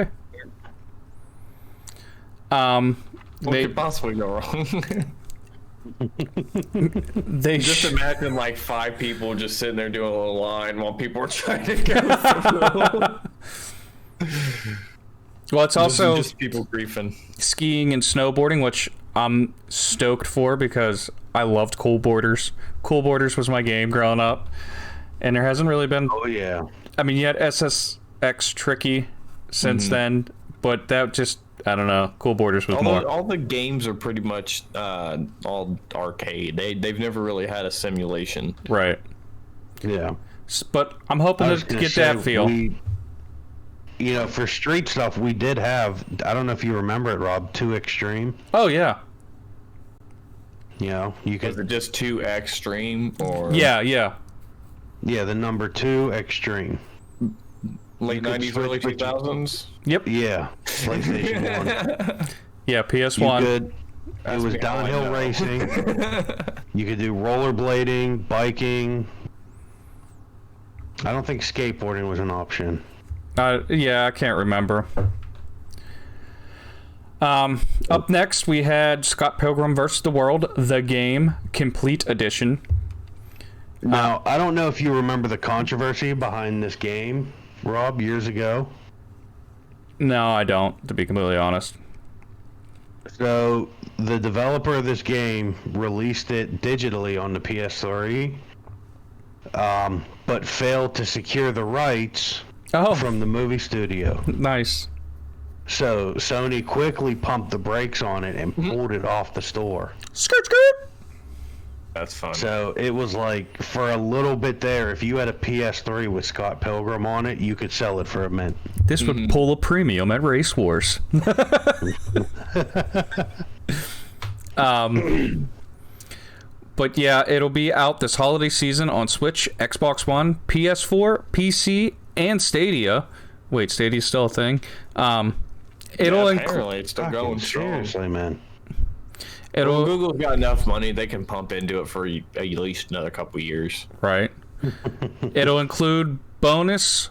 What They could possibly go wrong? they Just sh- imagine like 5 people just sitting there doing a little line while people are trying to go through. well, it's also just people griefing. skiing and snowboarding, which I'm stoked for because I loved Cool Borders. Cool Borders was my game growing up, and there hasn't really been. Oh yeah. I mean, you had SSX Tricky since then, but that just, I don't know. Cool Borders was more. All the games are pretty much all arcade. They've never really had a simulation. Right. Yeah. But I'm hoping I was to gonna get say, that feel. You know, for street stuff, we did have, I don't know if you remember it, Rob, 2 Extreme. Oh, yeah. You know, you Is could, it just too extreme or Yeah. yeah, the number 2 Extreme. late could 90s, switch early between- 2000s? Yep. Yeah, PlayStation 1. Yeah, You PS1. could, it Ask was me how I downhill know. racing. You could do rollerblading, biking. I don't think skateboarding was an option. Yeah, I can't remember. Up next, we had Scott Pilgrim vs. the World, the game, complete edition. Now, I don't know if you remember the controversy behind this game, Rob, years ago. No, I don't, to be completely honest. So, the developer of this game released it digitally on the PS3, but failed to secure the rights Oh, from the movie studio. nice. So, Sony quickly pumped the brakes on it and pulled it off the store. Skirt, skirt. That's fun. So, it was like, for a little bit there, if you had a PS3 with Scott Pilgrim on it, you could sell it for a mint. This would pull a premium at Race Wars. But yeah, it'll be out this holiday season on Switch, Xbox One, PS4, PC, and Stadia. Wait, Stadia's still a thing. It'll include. apparently it's still going strong. Seriously, man. Well, It'll Google's got enough money; they can pump into it for at least another couple years. right. It'll include bonus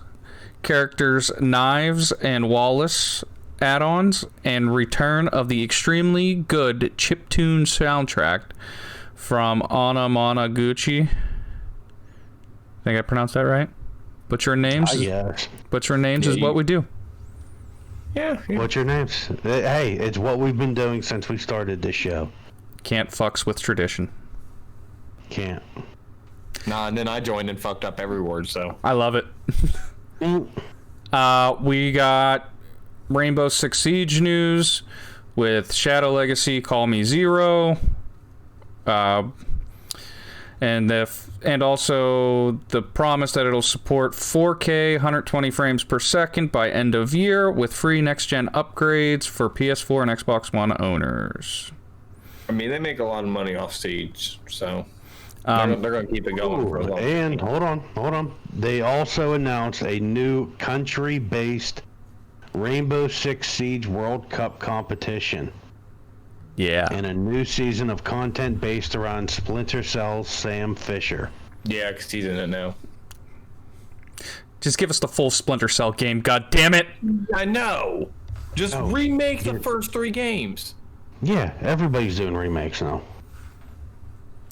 characters, Knives and Wallace add-ons, and return of the extremely good chiptune soundtrack from Anamanaguchi. Think I pronounced that right? Butcher names. Yes. Butcher names Yeah, is what we do. Yeah, What's your names? Hey, it's what we've been doing since we started this show. Can't fucks with tradition. Can't. nah. And then I joined and fucked up every word. So I love it. We got Rainbow Six Siege news with Shadow Legacy, Call Me Zero. And also the promise that it'll support 4K 120 frames per second by end of year with free next-gen upgrades for PS4 and Xbox One owners. I mean, they make a lot of money off Siege, so they're going to keep it going for a long time. And hold on. They also announced a new country-based Rainbow Six Siege World Cup competition. Yeah. And a new season of content based around Splinter Cell's Sam Fisher. Yeah, because he's in it now. Just give us the full Splinter Cell game, god damn it! I know! Just remake the first 3 games. Yeah, everybody's doing remakes now.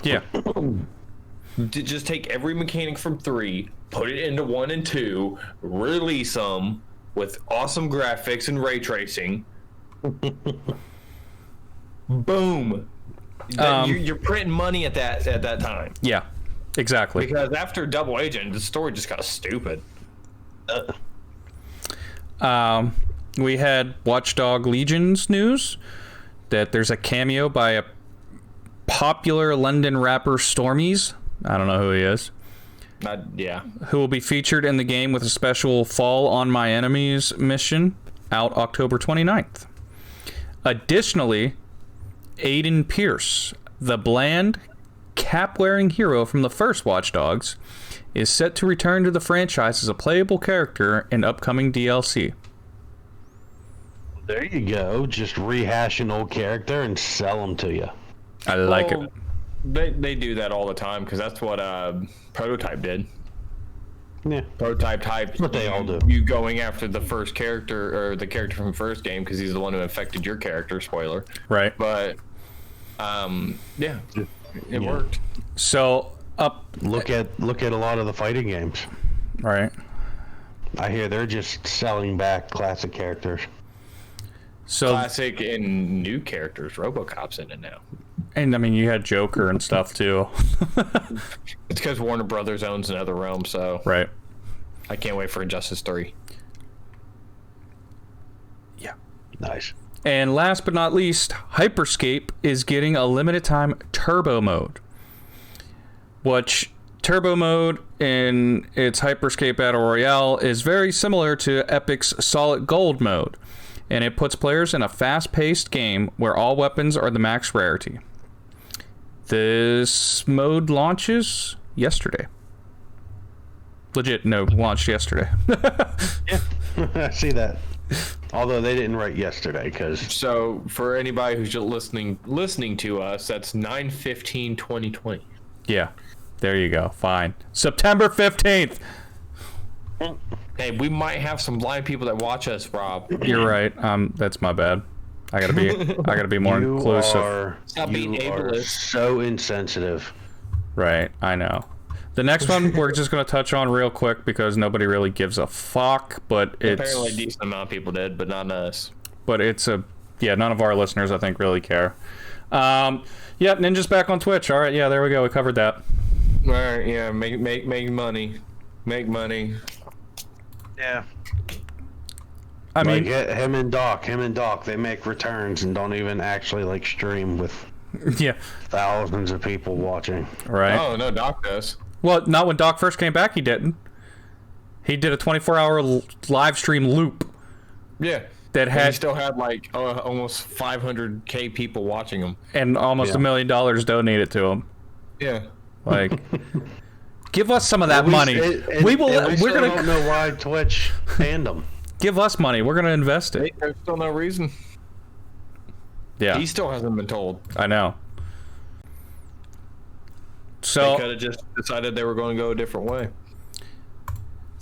Yeah. Just take every mechanic from 3, put it into 1 and 2, release them with awesome graphics and ray tracing. Boom. You're printing money at that time. Yeah, exactly. Because after Double Agent, the story just got stupid. We had Watchdog Legion's news that there's a cameo by a popular London rapper Stormies. I don't know who he is. Who will be featured in the game with a special Fall on My Enemies mission out October 29th. Additionally, Aiden Pierce, the bland, cap-wearing hero from the first Watch Dogs, is set to return to the franchise as a playable character in upcoming DLC. There you go. Just rehash an old character and sell them to you. I like it. They do that all the time because that's what Prototype did. Yeah. Prototype hype. What they all do. You going after the first character or the character from the first game because he's the one who affected your character. Spoiler. Right. But yeah, it worked. So look at a lot of the fighting games. Right. I hear they're just selling back classic characters. So Classic and new characters. RoboCop's in it now. And I mean, you had Joker and stuff too. It's because Warner Brothers owns another realm, so Right. I can't wait for Injustice 3. Yeah. Nice. And last but not least, Hyperscape is getting a limited time turbo mode. Which turbo mode in its Hyperscape Battle Royale is very similar to Epic's Solid Gold mode. And it puts players in a fast-paced game where all weapons are the max rarity. This mode launches yesterday. Legit, no, launched yesterday. Yeah, I see that. Although they didn't write yesterday, because... So, for anybody who's just listening to us, that's 9/15/2020. Yeah, there you go. Fine. September 15th. Hey, we might have some blind people that watch us, Rob. You're right. That's my bad. I gotta be more inclusive. Stop being You are ableist. so insensitive. Right, I know. The next one we're just gonna touch on real quick because nobody really gives a fuck, but it's Apparently a decent amount of people did, but not us. But it's none of our listeners I think really care. Yeah, Ninja's back on Twitch. All right, yeah, there we go. We covered that. All right, yeah, make money. Make money. Yeah. I mean, him and Doc, they make returns and don't even actually like stream with yeah, thousands of people watching. right. Oh, no, Doc does. Well, not when Doc first came back, he didn't. He did a 24-hour live stream loop Yeah. that And had he still had like almost 500K people watching him. and almost $1 million donated to him. Yeah. Like, give us some of that money. We will. We're gonna don't know why Twitch fandom. give us money. We're gonna invest it. There's still no reason. Yeah, He still hasn't been told. I know. They So could have just decided they were going to go a different way.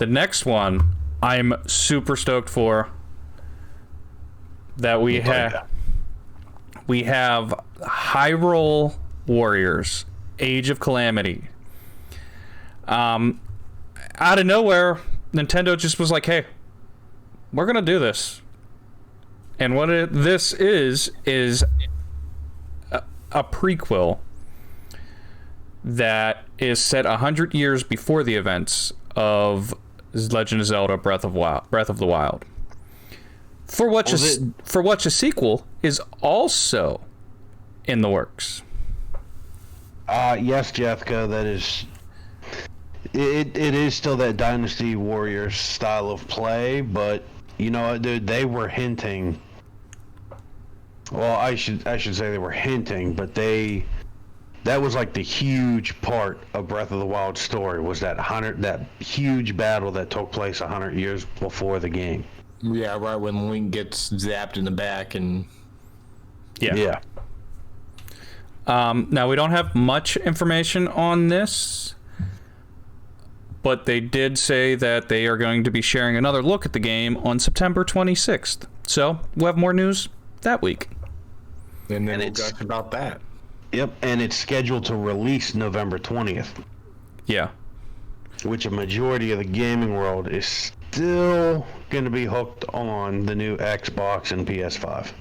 the next one, I'm super stoked for. That we have. We have Hyrule Warriors, Age of Calamity. Out of nowhere, Nintendo just was like, "Hey, we're gonna do this." And what this is a prequel that is set 100 years before the events of Legend of Zelda: Breath of the Wild. For which a sequel is also in the works. Yes, Jessica, that is. It is still that Dynasty Warriors style of play, but you know, dude, they were hinting. Well, I should say they were hinting, but that was like the huge part of Breath of the Wild story was that huge battle that took place 100 years before the game. Yeah, right when Link gets zapped in the back and. Yeah. Now, we don't have much information on this, but they did say that they are going to be sharing another look at the game on September 26th. So, we'll have more news that week. And then we'll talk about that. Yep, and it's scheduled to release November 20th. Yeah. Which a majority of the gaming world is still going to be hooked on the new Xbox and PS5.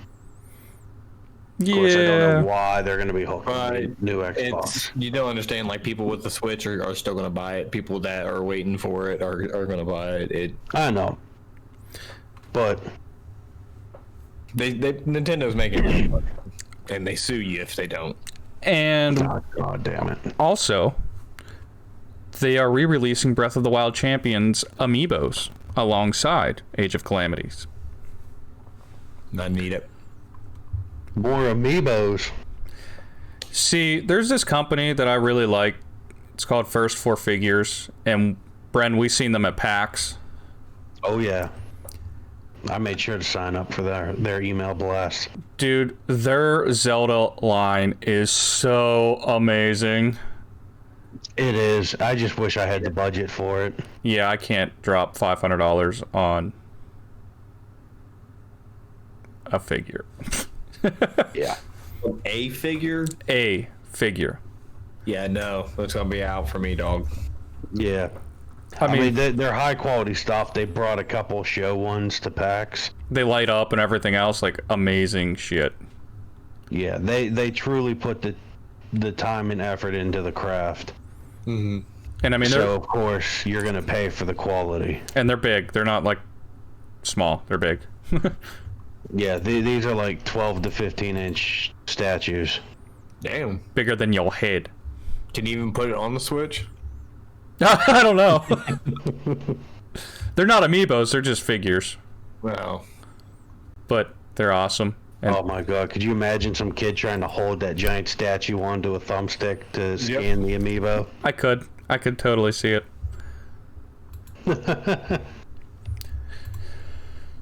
Of course, I don't know why they're going to be hooked on the new Xbox. You don't understand, like, people with the Switch are still going to buy it. People that are waiting for it are going to buy it. I know. But Nintendo's making money, and they sue you if they don't. And God damn it. Also, they are re-releasing Breath of the Wild Champions amiibos alongside Age of Calamities. I need it. More amiibos. See, there's this company that I really like. It's called First Four Figures, and Bren, we've seen them at PAX. Oh yeah, I made sure to sign up for their email blast. Dude, their Zelda line is so amazing. It is. I just wish I had the budget for it. Yeah, I can't drop $500 on a figure. Yeah. A figure? A figure. Yeah, no. That's going to be out for me, dog. Yeah. I mean they're high quality stuff. They brought a couple show ones to PAX. They light up and everything else, like amazing shit. Yeah, they truly put the time and effort into the craft. Mm-hmm. And I mean, so of course you're gonna pay for the quality. And they're big. They're not like small. They're big. Yeah, these are like 12 to 15 inch statues. Damn. Bigger than your head. Can you even put it on the Switch? I don't know. They're not amiibos. They're just figures. Wow. But they're awesome. And oh my god, could you imagine some kid trying to hold that giant statue onto a thumbstick to scan the amiibo? I could totally see it.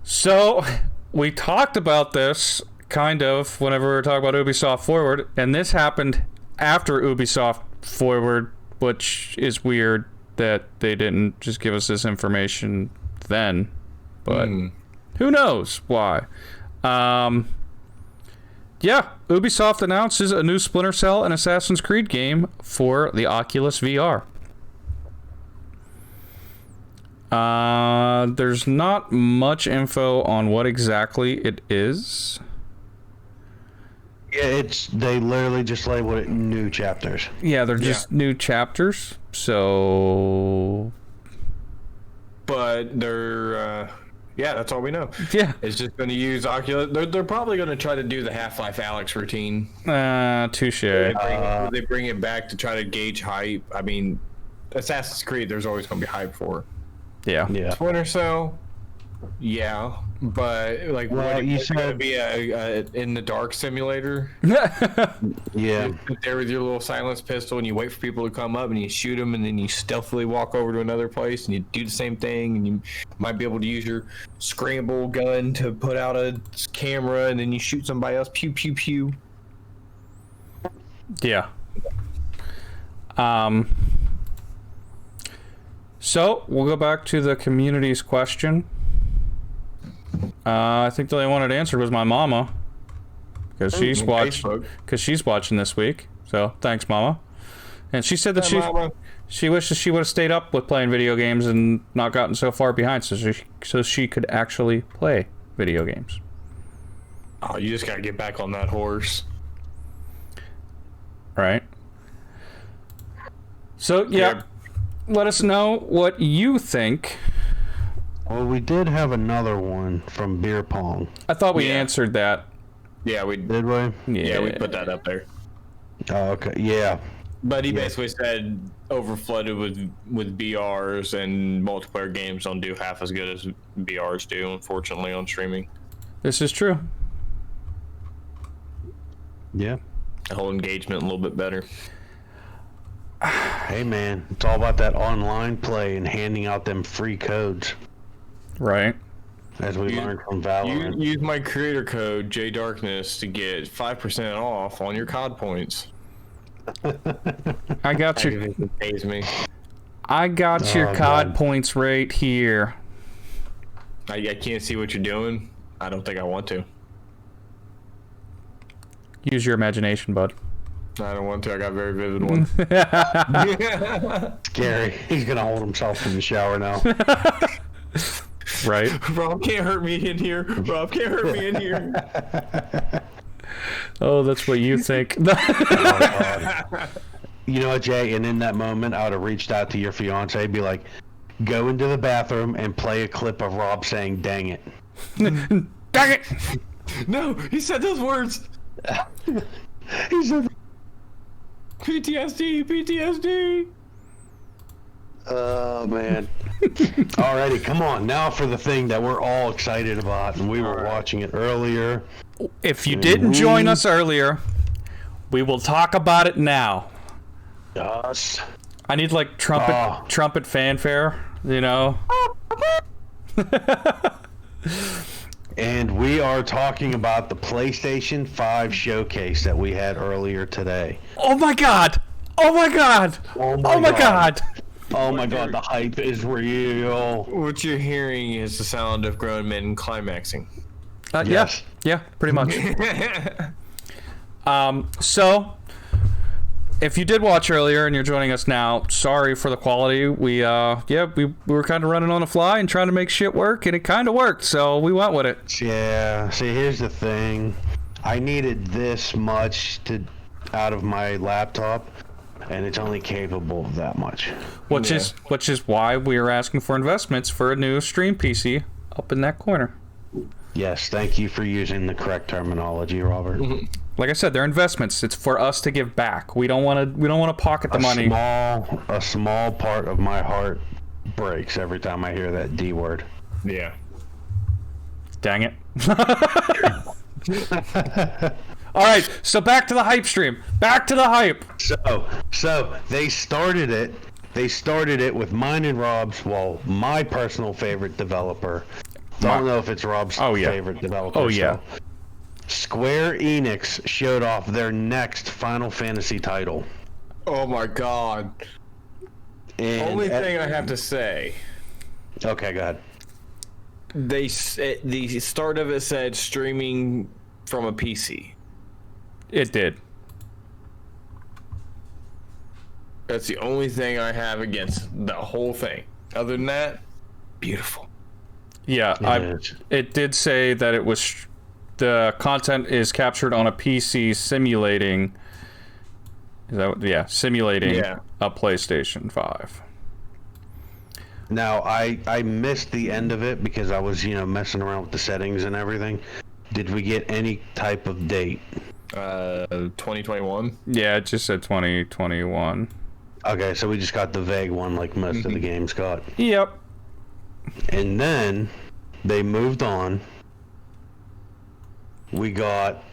So, we talked about this, kind of, whenever we were talking about Ubisoft Forward, and this happened after Ubisoft Forward, which is weird that they didn't just give us this information then, but who knows why. Yeah, Ubisoft announces a new Splinter Cell and Assassin's Creed game for the Oculus VR. There's not much info on what exactly it is. Yeah, they literally just labeled it new chapters. Yeah, they're just new chapters. So, but they're that's all we know. Yeah, it's just going to use Oculus. They're probably going to try to do the Half-Life Alyx routine. Touche. They bring it back to try to gauge hype. I mean, Assassin's Creed, there's always going to be hype for. Yeah. Splinter Cell, yeah, but like, well, you said going to be a in the dark simulator. Yeah. You sit there with your little silenced pistol, and you wait for people to come up, and you shoot them, and then you stealthily walk over to another place, and you do the same thing, and you might be able to use your scramble gun to put out a camera, and then you shoot somebody else. Pew pew pew. Yeah. So, we'll go back to the community's question. I think the only one it answered was my mama. Because she's watching this week. So, thanks, Mama. And she said that she wishes she would have stayed up with playing video games and not gotten so far behind so she could actually play video games. Oh, you just got to get back on that horse. Right. So, yeah. Let us know what you think. Well, we did have another one from Beer Pong. I thought we answered that. Yeah, we did. We? Yeah, we put that up there. Oh, okay. Yeah. But he Yeah. basically said overflooded with BRs and multiplayer games don't do half as good as BRs do, unfortunately, on streaming. This is true. Yeah. The whole engagement a little bit better. Hey man, it's all about that online play and handing out them free codes, Right. as we learned from You Valorant. use my creator code JDarkness to get 5% off on your COD points. I got your Activision pays me. I got your Oh, COD God. points right here. I can't see what you're doing. I don't think I want to. Use your imagination, bud. I don't want to. I got a very vivid one. Scary. He's gonna hold himself in the shower now. Right. Rob can't hurt me in here. Rob can't hurt me in here. Oh, that's what you think. Oh, God. You know what, Jay? And in that moment, I would have reached out to your fiance, be like, "Go into the bathroom and play a clip of Rob saying, 'Dang it.'" Dang it! No, he said those words. He said, PTSD, PTSD. "Oh man." Alrighty, come on now for the thing that we're all excited about, and we were watching it earlier. If you didn't join us earlier, we will talk about it now. Us. I need like trumpet fanfare, you know. And we are talking about the PlayStation 5 showcase that we had earlier today. Oh my god! Oh my god! Oh Oh my god! Oh my god, the hype is real. What you're hearing is the sound of grown men climaxing. Yes. Yeah, pretty much. So if you did watch earlier and you're joining us now, sorry for the quality. We were kind of running on the fly and trying to make shit work, and it kind of worked, so we went with it. Yeah, see, here's the thing. I needed this much out of my laptop, and it's only capable of that much. Which is why we are asking for investments for a new stream PC up in that corner. Yes, thank you for using the correct terminology, Robert. Like I said, they're investments. It's for us to give back. We don't want to pocket the money. A small part of my heart breaks every time I hear that D word. Yeah. Dang it. All right, so back to the hype stream. Back to the hype. So they started it. They started it with mine and Rob's, well, my personal favorite developer. Don't know if it's Rob's favorite developer. Oh, yeah. So. Square Enix showed off their next Final Fantasy title. Oh my god. And Only thing I have to say. Okay, go ahead. The start of it said streaming from a PC. It did. That's the only thing I have against the whole thing. Other than that, beautiful. Yeah, it did say that it was the content is captured on a PC simulating. Simulating a PlayStation 5. Now I missed the end of it because I was messing around with the settings and everything. Did we get any type of date? 2021. Yeah, it just said 2021. Okay, so we just got the vague one like most of the games got. Yep. And then they moved on. We got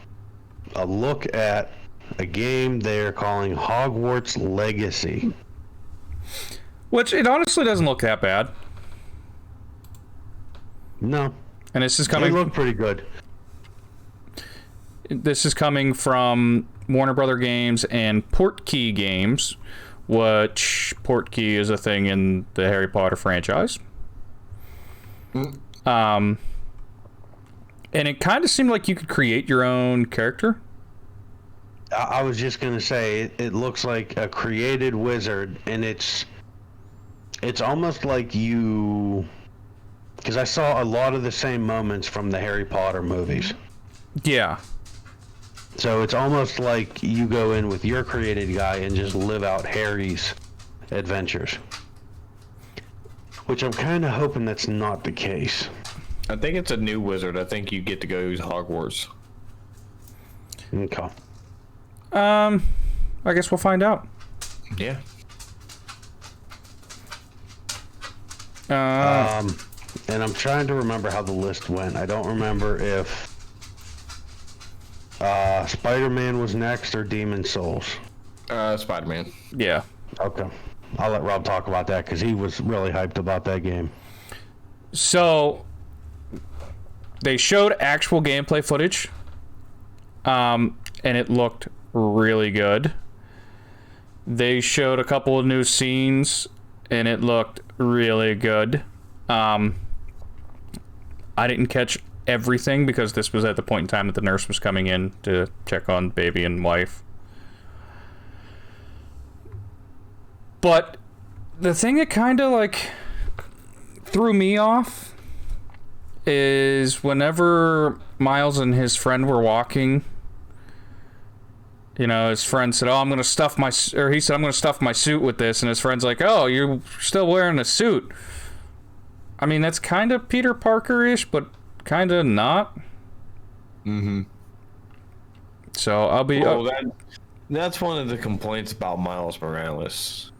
a look at a game they're calling Hogwarts Legacy. Which it honestly doesn't look that bad. No. And this is They coming. look pretty good. This is coming from Warner Brother Games and Portkey Games, which Portkey is a thing in the Harry Potter franchise. And it kind of seemed like you could create your own character. I was just gonna say it looks like a created wizard, and it's almost like because I saw a lot of the same moments from the Harry Potter movies. Yeah. So it's almost like you go in with your created guy and just live out Harry's adventures. Which I'm kind of hoping that's not the case. I think it's a new wizard. I think you get to go use Hogwarts. Okay. I guess we'll find out. Yeah. And I'm trying to remember how the list went. I don't remember if Spider-Man was next or Demon Souls. Spider-Man. Yeah. Okay. I'll let Rob talk about that because he was really hyped about that game. So they showed actual gameplay footage, and it looked really good. They showed a couple of new scenes, and it looked really good. I didn't catch everything because this was at the point in time that the nurse was coming in to check on baby and wife. But the thing that kind of like threw me off is whenever Miles and his friend were walking, you know, his friend said, "Oh, I'm going to stuff my," or he said, "I'm going to stuff my suit with this," and his friend's like, "Oh, you're still wearing a suit." I mean, that's kind of Peter Parker-ish, but kind of not. Mm-hmm. So I'll be. Well, that's one of the complaints about Miles Morales.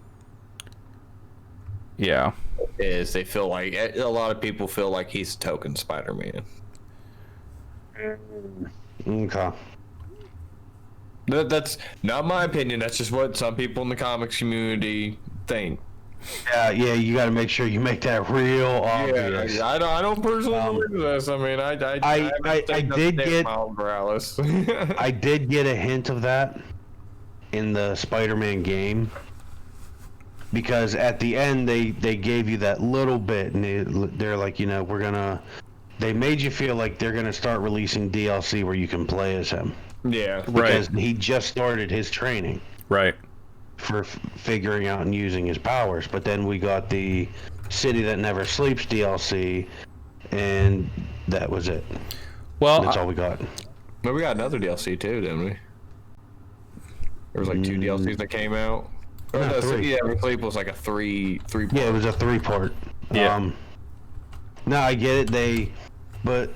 Yeah. Is they feel like a lot of people feel like he's a token Spider-Man. Okay. That's not my opinion. That's just what some people in the comics community think. Yeah, you got to make sure you make that real obvious. Yeah, I don't personally believe this. I mean, I did get Miles Morales. I did get a hint of that in the Spider-Man game. Because at the end, they gave you that little bit, and they're like, you know, they made you feel like they're going to start releasing DLC where you can play as him. Yeah. Because he just started his training. Right. For figuring out and using his powers. But then we got the City That Never Sleeps DLC, and that was it. Well, that's all we got. But we got another DLC too, didn't we? There was like 2 DLCs that came out. No, 3. Yeah, Sleep was like a three. Yeah, it was a 3-part. Yeah. No, I get it. But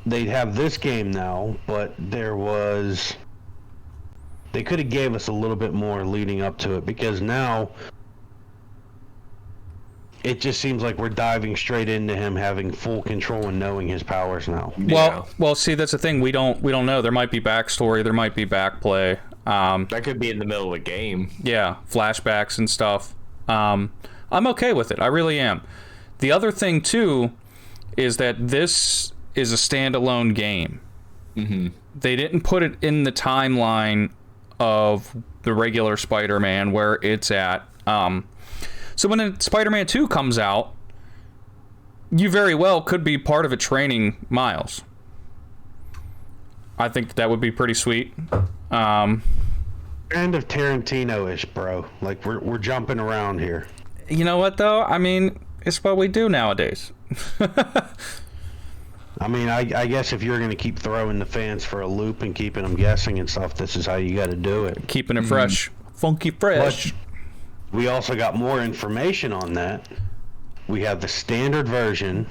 they have this game now, but they could have gave us a little bit more leading up to it, because now it just seems like we're diving straight into him having full control and knowing his powers now. Well, see, that's the thing. We don't know. There might be backstory. There might be backplay. That could be in the middle of the game. Yeah, flashbacks and stuff. I'm okay with it. I really am. The other thing too is that this is a standalone game. Mm-hmm. They didn't put it in the timeline of the regular Spider-Man where it's at. So when Spider-Man 2 comes out, you very well could be part of it training Miles. I think that would be pretty sweet. Kind of Tarantino-ish, bro. Like, we're jumping around here. You know what, though? I mean, it's what we do nowadays. I mean, I guess if you're going to keep throwing the fans for a loop and keeping them guessing and stuff, this is how you got to do it. Keeping it fresh. Funky fresh. But we also got more information on that. We have the standard version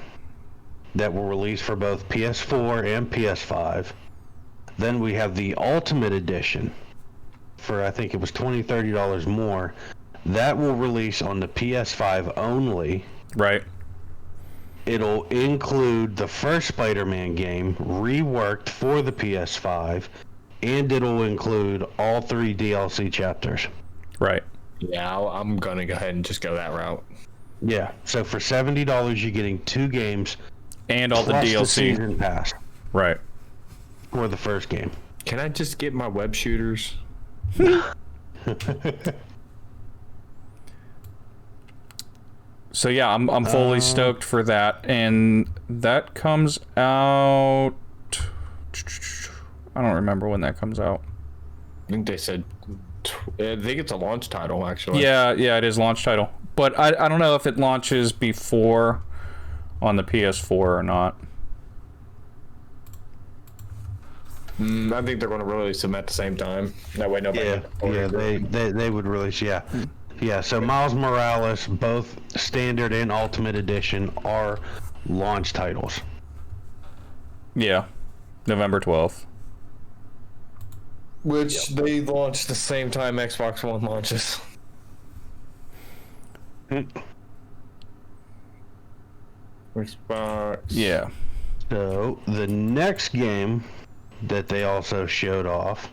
that will release for both PS4 and PS5. Then we have the Ultimate Edition for, I think it was $20, $30 more. That will release on the PS5 only. Right. It'll include the first Spider-Man game reworked for the PS5, and it'll include all 3 DLC chapters. Right. Yeah, I'm gonna go ahead and just go that route. Yeah, so for $70, you're getting 2 games and all the plus DLC. The season pass. Right. For the first game. Can I just get my web shooters? So yeah, I'm fully stoked for that, and that comes out. I don't remember when that comes out. I think they said. I think it's a launch title, actually. Yeah, it is launch title, but I don't know if it launches before on the PS4 or not. I think they're going to release them at the same time. That way, nobody. Yeah, they would release. Yeah. So Miles Morales, both standard and Ultimate Edition, are launch titles. Yeah, November 12th. Which they launch the same time Xbox One launches. Xbox. Yeah. So the next game that they also showed off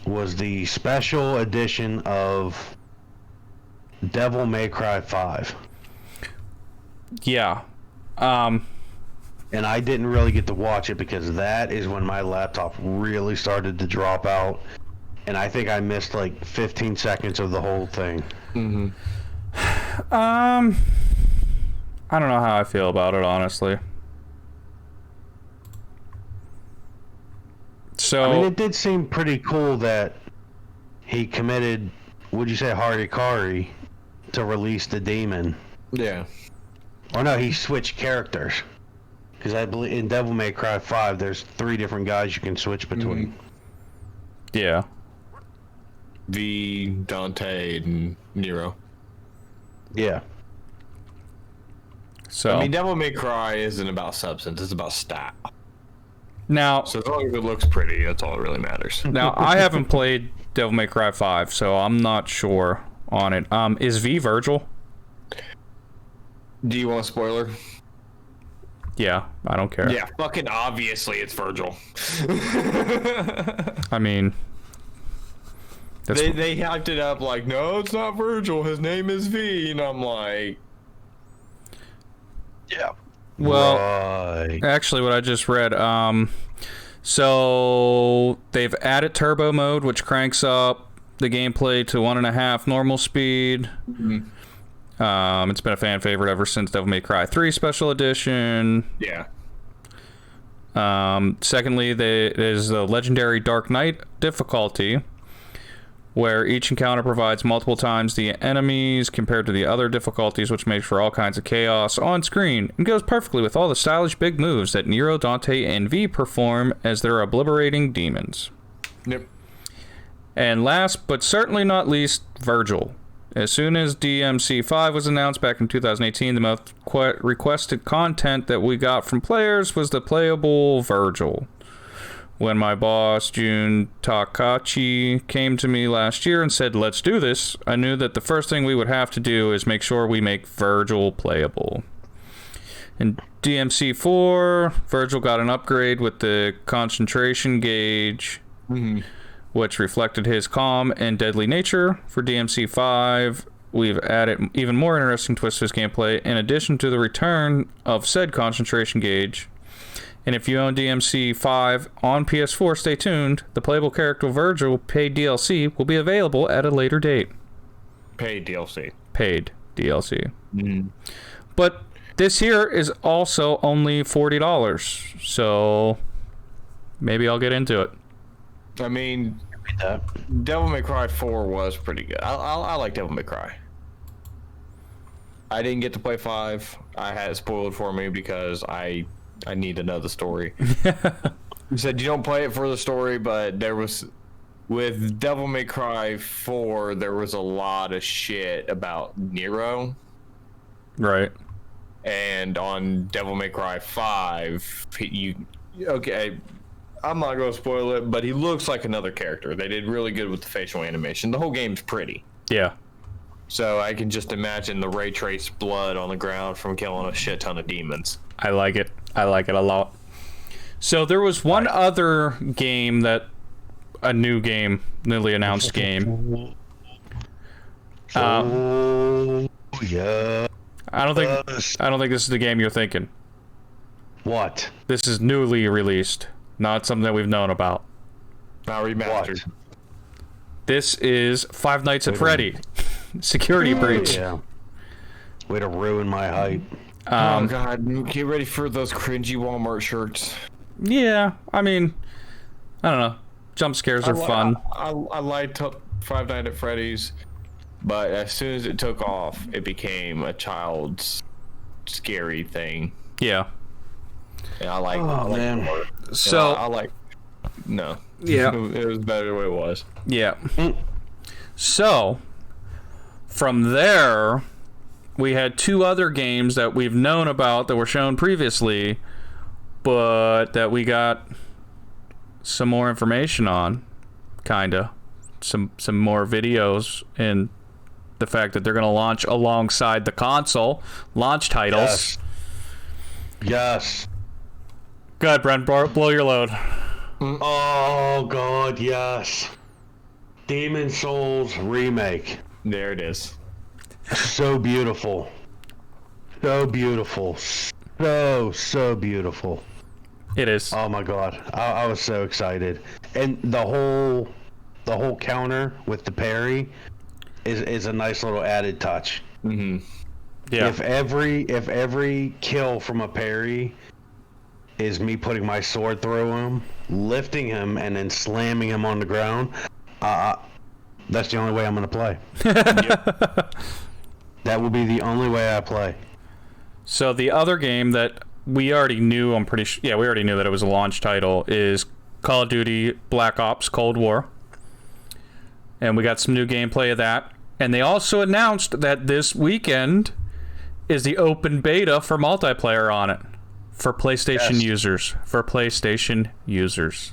was the special edition of Devil May Cry 5. Yeah. And I didn't really get to watch it because that is when my laptop really started to drop out. And I think I missed like 15 seconds of the whole thing. Mm-hmm. I don't know how I feel about it, honestly. So I mean, it did seem pretty cool that he committed, would you say harikari, to release the demon. Yeah. Or no, he switched characters. Because I believe in Devil May Cry 5, there's 3 different guys you can switch between. yeah. V, Dante, and Nero. Yeah. So I mean, Devil May Cry isn't about substance; it's about style. now, So as long as it looks pretty, that's all that really matters. now I haven't played Devil May Cry 5, so I'm not sure on it. Is V Virgil? Do you want a spoiler? Yeah, I don't care. Yeah, fucking obviously it's Virgil. I mean, that's, They hyped it up like, no, it's not Virgil. His name is V, and I'm like, Yeah. well, Right. actually, what I just read, so they've added turbo mode, which cranks up the gameplay to 1.5 normal speed. It's been a fan favorite ever since Devil May Cry 3 Special Edition. yeah. Secondly, there's the legendary Dark Knight difficulty, where each encounter provides multiple times the enemies compared to the other difficulties, which makes for all kinds of chaos on screen and goes perfectly with all the stylish big moves that Nero, Dante, and V perform as their obliterating demons. Yep. And last but certainly not least, Virgil. As soon as DMC5 was announced back in 2018, the most requested content that we got from players was the playable Virgil. When my boss, Jun Takachi, came to me last year and said, let's do this, I knew that the first thing we would have to do is make sure we make Virgil playable. In DMC4, Virgil got an upgrade with the concentration gauge, which reflected his calm and deadly nature. For DMC5, we've added even more interesting twists to his gameplay, in addition to the return of said concentration gauge. And if you own DMC5 on PS4, stay tuned. The playable character Virgil paid DLC will be available at a later date. Paid DLC. Paid DLC. But this here is also only $40, so maybe I'll get into it. I mean, Devil May Cry 4 was pretty good. I like Devil May Cry. I didn't get to play 5. I had it spoiled for me because I need to know the story. You said you don't play it for the story, but there was, with Devil May Cry 4, there was a lot of shit about Nero. Right. And on Devil May Cry 5, okay, I'm not going to spoil it, but he looks like another character. They did really good with the facial animation. The whole game's pretty. Yeah. So I can just imagine the ray traced blood on the ground from killing a shit ton of demons. I like it. I like it a lot. So there was one other game a new game, newly announced game. Yeah. I don't think this is the game you're thinking. What? This is newly released, not something that we've known about. Now remastered. What? This is Five Nights at Freddy. Security breach. Yeah. Way to ruin my hype. Oh god, get ready for those cringy Walmart shirts. Yeah, I mean, I don't know. Jump scares are fun. I liked Five Nights at Freddy's, but as soon as it took off, it became a child's scary thing. Yeah. And I like. Man. So I like. No. Yeah. It was better the way it was. Yeah. So from there, we had 2 other games that we've known about that were shown previously, but that we got some more information on, kinda. Some more videos and the fact that they're going to launch alongside the console launch titles. Yes. Go ahead, Brent. Blow your load. Oh, God, yes. Demon Souls remake. There it is. So beautiful. So beautiful. So beautiful. It is. Oh my God, I was so excited, and the whole counter with the parry is a nice little added touch. Mm-hmm. Yeah. If every kill from a parry is me putting my sword through him, lifting him, and then slamming him on the ground, that's the only way I'm gonna play. Yep. That will be the only way I play. So the other game that we already knew, I'm pretty sure, we already knew that it was a launch title, is Call of Duty Black Ops Cold War. And we got some new gameplay of that. And they also announced that this weekend is the open beta for multiplayer on it. For PlayStation users. For PlayStation users.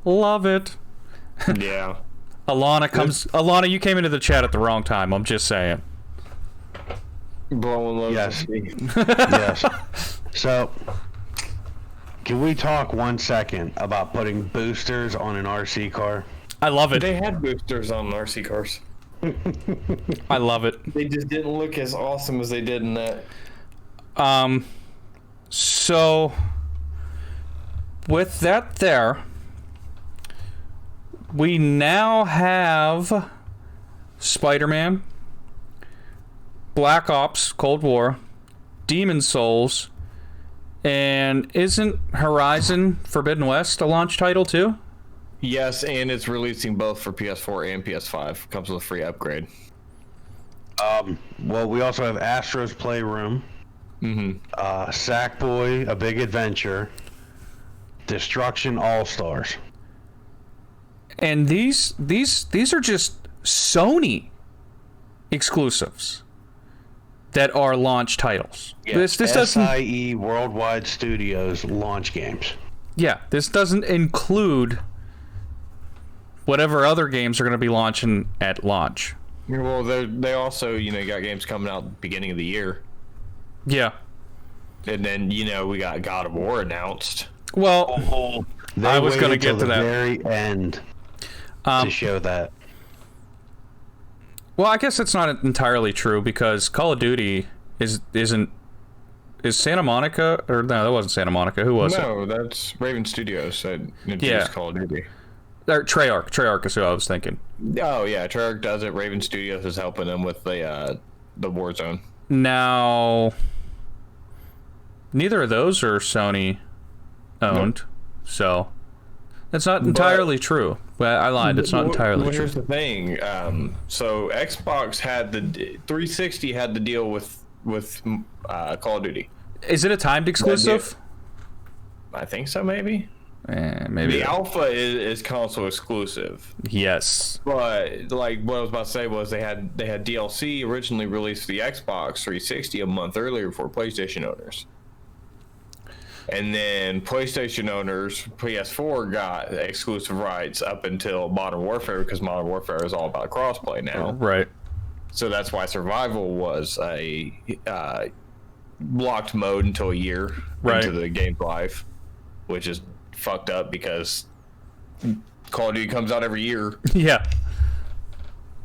Love it. Yeah. Alana, you came into the chat at the wrong time, I'm just saying. Blowing loads. Yes. Yes. So, can we talk 1 second about putting boosters on an RC car? I love it. They had boosters on RC cars. I love it. They just didn't look as awesome as they did in that. So, with that there, we now have Spider-Man, Black Ops Cold War, Demon Souls, and isn't Horizon Forbidden West a launch title too? Yes, and it's releasing both for PS4 and PS5. Comes with a free upgrade. Well, we also have Astro's Playroom, Sackboy: A Big Adventure, Destruction All-Stars. And these are just Sony exclusives that are launch titles. Yeah, This doesn't. SIE Worldwide Studios launch games. Yeah, this doesn't include whatever other games are going to be launching at launch. Well, they also, got games coming out at the beginning of the year. Yeah. And then, we got God of War announced. Well, I was going to get to that. Very end to show that. Well, I guess that's not entirely true because Call of Duty is Santa Monica, or no, that wasn't Santa Monica. Who was it? No, that's Raven Studios that introduced Call of Duty. Or Treyarch is who I was thinking. Oh yeah, Treyarch does it. Raven Studios is helping them with the Warzone. Now, neither of those are Sony owned, so that's not entirely true. Well, I lied. It's not entirely true. Here's the thing. So Xbox had the 360 had the deal with Call of Duty. Is it a timed exclusive? I think so, maybe. Maybe the alpha is console exclusive. Yes, but like what I was about to say was they had DLC originally released for the Xbox 360 a month earlier for PlayStation owners, and then PlayStation owners PS4 got exclusive rights up until Modern Warfare because Modern Warfare is all about crossplay now. Right. So that's why Survival was a blocked mode until a year into the game's life, which is fucked up because Call of Duty comes out every year. Yeah.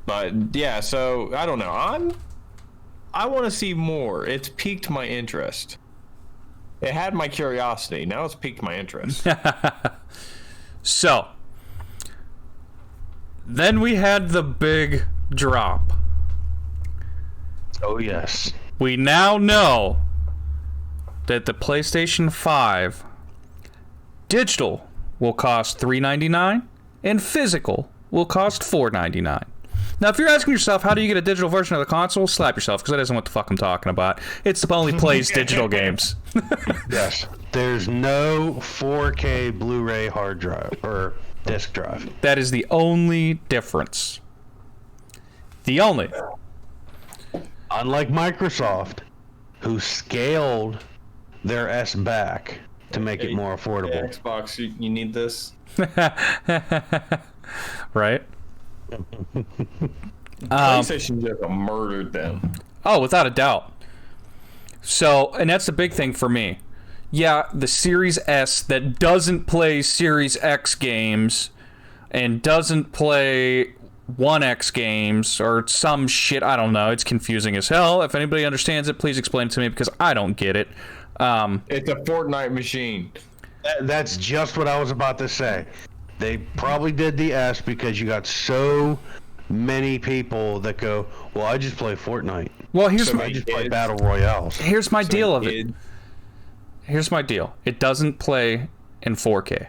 But yeah, so I don't know. I want to see more. It's piqued my interest. It had my curiosity. Now it's piqued my interest. So, then we had the big drop. Oh yes. We now know that the PlayStation 5 digital will cost $399 and physical will cost $499. Now, if you're asking yourself, how do you get a digital version of the console? Slap yourself, because that isn't what the fuck I'm talking about. It's the only plays digital games. Yes. There's no 4K Blu-ray hard drive or disc drive. That is the only difference. The only. Unlike Microsoft, who scaled their S back to make it more affordable. Yeah, Xbox, you need this. Right? PlayStation just murdered them. Oh, without a doubt. So, and that's the big thing for me. Yeah, the Series S that doesn't play Series X games and doesn't play One X games or some shit. I don't know. It's confusing as hell. If anybody understands it, please explain it to me because I don't get it. It's a Fortnite machine. That's just what I was about to say. They probably did the S because you got so many people that go, well, I just play Fortnite. Well, I just play Battle Royales. Here's my deal of it. Here's my deal. It doesn't play in 4K.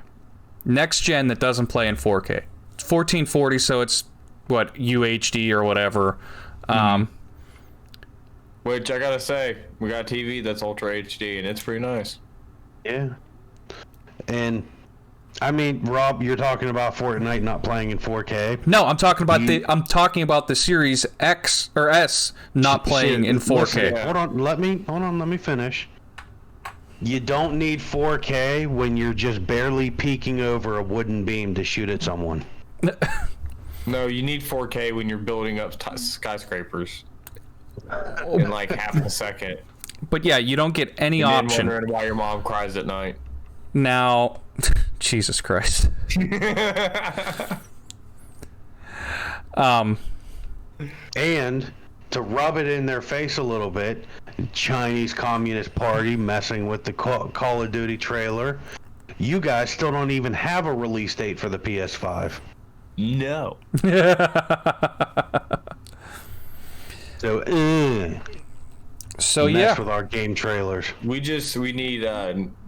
Next gen that doesn't play in 4K. It's 1440, so it's what, UHD or whatever. Which I gotta say, we got a TV that's Ultra HD and it's pretty nice. Yeah. And I mean, Rob, you're talking about Fortnite not playing in 4K. No, I'm talking about the Series X or S not playing in 4K. Listen, hold on, let me finish. You don't need 4K when you're just barely peeking over a wooden beam to shoot at someone. No, you need 4K when you're building up skyscrapers in like half a second. But yeah, you don't get any option. Wondering why your mom cries at night. Now, Jesus Christ. And to rub it in their face a little bit, Chinese Communist Party messing with the Call of Duty trailer. You guys still don't even have a release date for the PS5. No. So yeah, mess with our game trailers. We need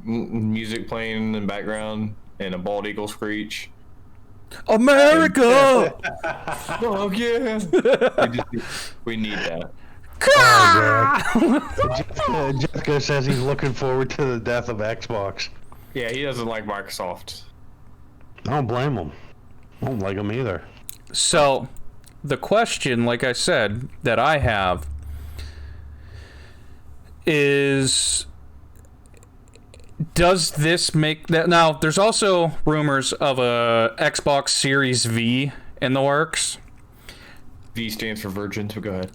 music playing in the background and a bald eagle screech. America. Oh yeah. we need that. Jessica says he's looking forward to the death of Xbox. Yeah, he doesn't like Microsoft. I don't blame him. I don't like him either. So, the question, like I said, that I have is, does this make that? Now, there's also rumors of a Xbox Series V in the works. V stands for virgin, so go ahead.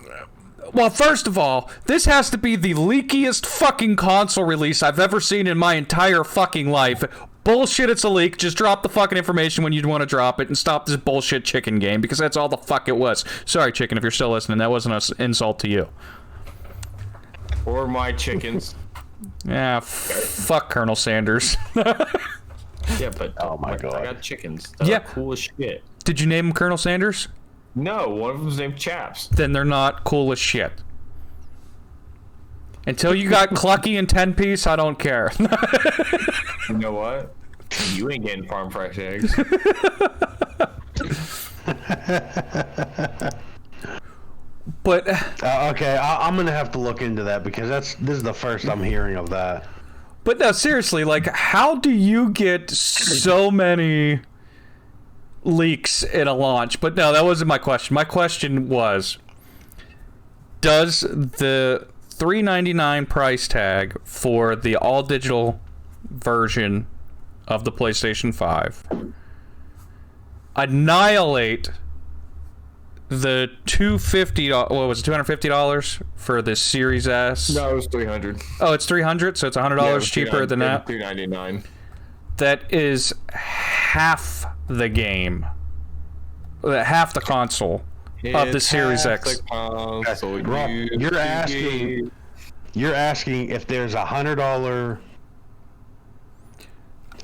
Well, first of all, this has to be the leakiest fucking console release I've ever seen in my entire fucking life. Bullshit, it's a leak. Just drop the fucking information when you'd want to drop it and stop this bullshit chicken game, because that's all the fuck it was. Sorry, chicken, if you're still listening. That wasn't an insult to you. Or my chickens. Yeah, fuck Colonel Sanders. Yeah, but oh my God, I got chickens. They're cool as shit. Did you name them Colonel Sanders? No, one of them's named Chaps. Then they're not cool as shit. Until you got Clucky and 10-piece, I don't care. You know what? You ain't getting farm fresh eggs. But okay, I'm gonna have to look into that because this is the first I'm hearing of that. But no, seriously, like, how do you get so many leaks in a launch? But no, that wasn't my question. My question was, does the $399 price tag for the all digital version of the PlayStation 5 annihilate the $250? What was it, $250 for the Series S? No, it was $300. Oh, it's $300, so it's $100 cheaper than that. $299. That is half the game, half the console of the Series X. Rob, you're asking if there's $100,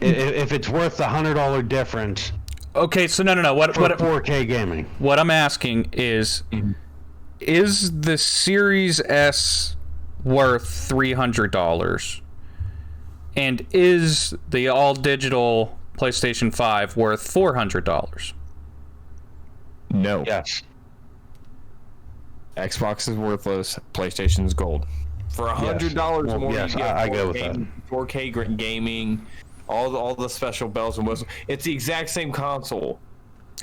if it's worth the $100 difference. Okay, so no. What 4K gaming? What I'm asking is the Series S worth $300, and is the all digital PlayStation 5 worth $400? No. Yes. Xbox is worthless. PlayStation's gold. For $100 more, yes, you get I go with that. 4K gaming, all the special bells and whistles. It's the exact same console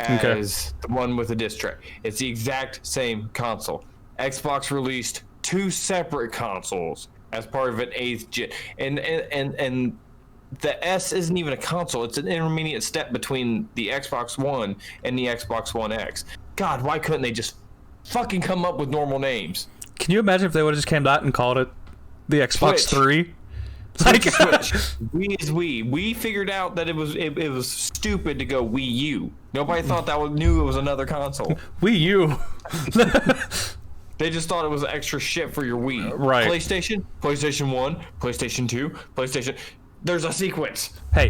as the one with the disc tray. It's the exact same console. Xbox released two separate consoles as part of an 8th gen, and the S isn't even a console. It's an intermediate step between the Xbox One and the Xbox One X. God, why couldn't they just fucking come up with normal names. Can you imagine if they would have just came out and called it the Xbox Switch. 3? Like, Switch. We is we. We figured out that it was stupid to go Wii U. Nobody thought knew it was another console. Wii U. They just thought it was extra shit for your Wii. Right. PlayStation 1, PlayStation 2, PlayStation. There's a sequence. Hey.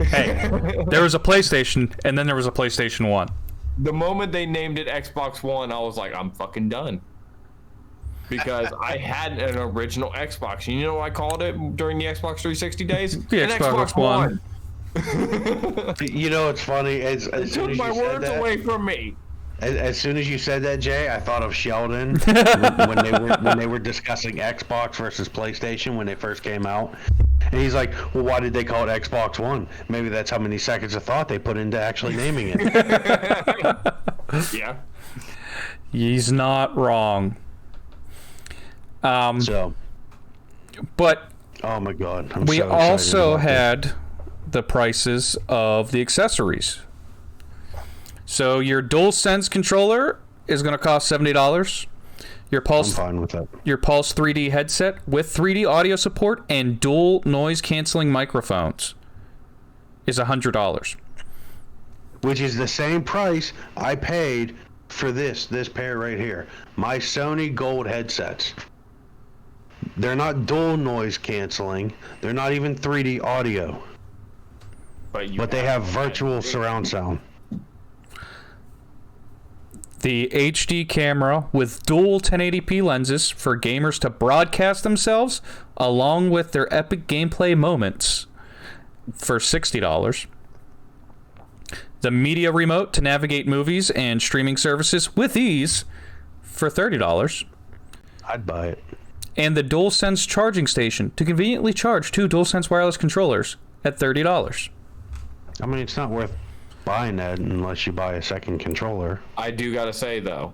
There was a PlayStation, and then there was a PlayStation 1. The moment they named it Xbox One, I was like, I'm fucking done. Because I had an original Xbox. You know what I called it during the Xbox 360 days? The Xbox One. You know, it's funny. As It soon took as my you said words that, away from me. as soon as you said that, Jay, I thought of Sheldon when they were discussing Xbox versus PlayStation when they first came out. And he's like, well, why did they call it Xbox One? Maybe that's how many seconds of thought they put into actually naming it. Yeah. He's not wrong. So, But oh my God. we so excited also about this. had the prices of the accessories. So your DualSense controller is going to cost $70. Your I'm Pulse fine with that. Your Pulse 3D headset with 3D audio support and dual noise canceling microphones is $100. Which is the same price I paid for this pair right here. My Sony Gold headsets. They're not dual noise canceling. They're not even 3D audio. But they have virtual surround sound. The HD camera with dual 1080p lenses for gamers to broadcast themselves along with their epic gameplay moments for $60. The media remote to navigate movies and streaming services with ease for $30. I'd buy it. And the DualSense charging station to conveniently charge 2 DualSense wireless controllers at $30. I mean, it's not worth buying that unless you buy a second controller. I do gotta say though,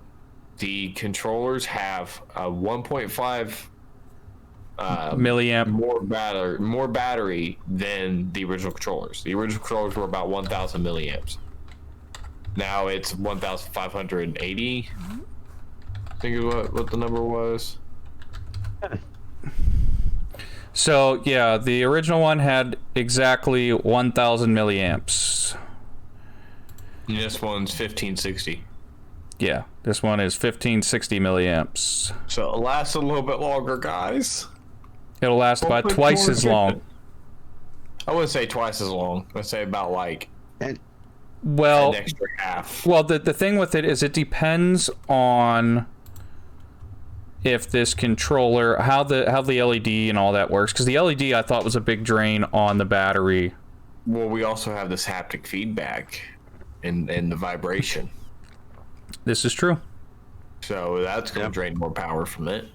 the controllers have a 1.5 Milliamp. more battery than the original controllers. The original controllers were about 1,000 milliamps. Now it's 1,580. I think is what the number was. So yeah, the original one had exactly 1,000 milliamps. And this one's 1560. Yeah, this one is 1560 milliamps. So it lasts a little bit longer, guys. It'll last about twice as long. I wouldn't say twice as long. I'd say about like Well, an extra half. well, the thing with it is it depends on if this controller, how the LED and all that works. Because the LED I thought was a big drain on the battery. Well, we also have this haptic feedback and the vibration. This is true. So that's going to drain more power from it.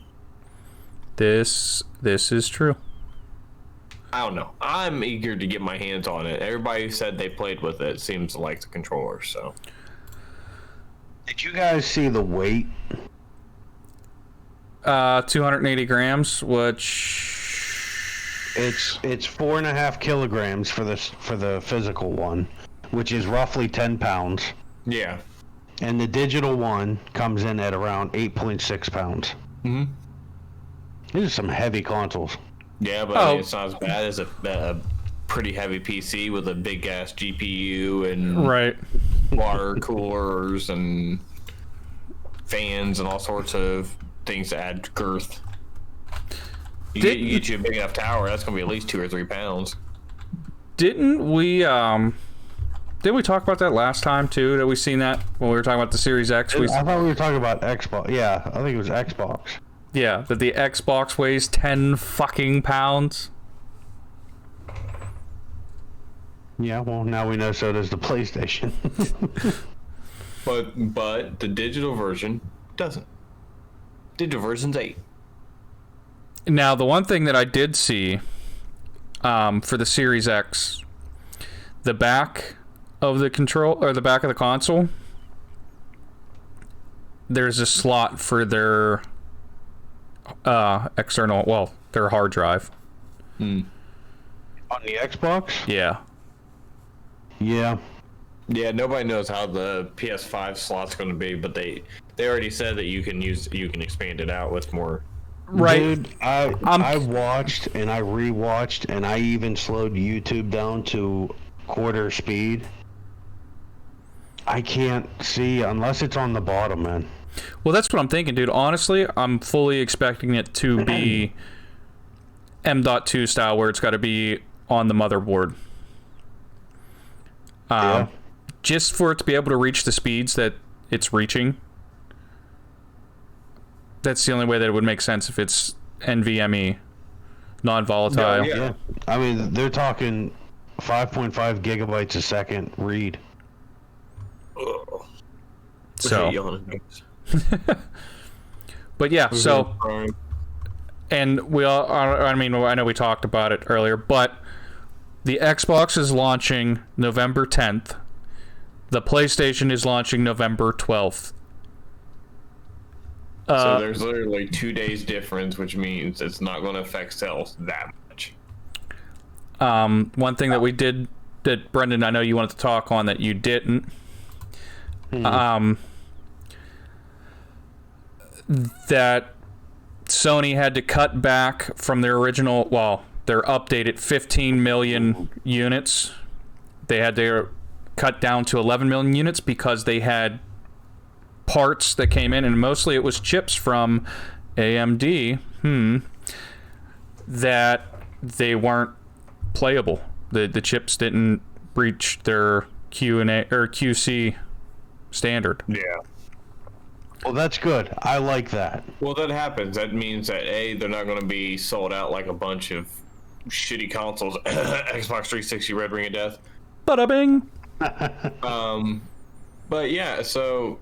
This is true. I don't know. I'm eager to get my hands on it. Everybody who said they played with it seems to like the controller, so. Did you guys see the weight? 280 grams, which It's 4.5 kilograms for the physical one, which is roughly 10 pounds. Yeah. And the digital one comes in at around 8.6 pounds. Mm-hmm. These are some heavy consoles. Yeah, but I mean, it's not as bad as a pretty heavy PC with a big ass GPU and right. water coolers and fans and all sorts of things to add girth. You get you a big enough tower, that's gonna be at least 2 or 3 pounds. Didn't we talk about that last time too? Did we seen that when we were talking about the Series X? I thought we were talking about Xbox. Yeah, I think it was Xbox. Yeah, that the Xbox weighs 10 fucking pounds. Yeah, well, now we know so does the PlayStation. But the digital version doesn't. Digital version's 8. Now, the one thing that I did see for the Series X, the back of the control or the back of the console, there's a slot for their external, well, their hard drive. On the Xbox? Yeah. Yeah. Yeah, nobody knows how the PS5 slot's going to be, but they They already said that you can expand it out with more. Right. Dude, I watched and I rewatched and I even slowed YouTube down to quarter speed. I can't see unless it's on the bottom, man. Well, that's what I'm thinking, dude. Honestly, I'm fully expecting it to be M.2 style, where it's got to be on the motherboard. Yeah. Just for it to be able to reach the speeds that it's reaching. That's the only way that it would make sense if it's NVMe, non-volatile. Yeah. I mean, they're talking 5.5 gigabytes a second read. So, but yeah, so, and we all, I mean, I know we talked about it earlier, but the Xbox is launching November 10th. The PlayStation is launching November 12th. So there's literally 2 days difference, which means it's not going to affect sales that much. One thing that we did, that Brendan, I know you wanted to talk on that you didn't. That Sony had to cut back from their original, well, their updated 15 million units. They had to cut down to 11 million units because they had parts that came in, and mostly it was chips from AMD, that they weren't playable. The chips didn't breach their Q&A or QC standard. Yeah. Well, that's good. I like that. Well, that happens. That means that they're not going to be sold out like a bunch of shitty consoles. Xbox 360 Red Ring of Death. Bada bing. But yeah, so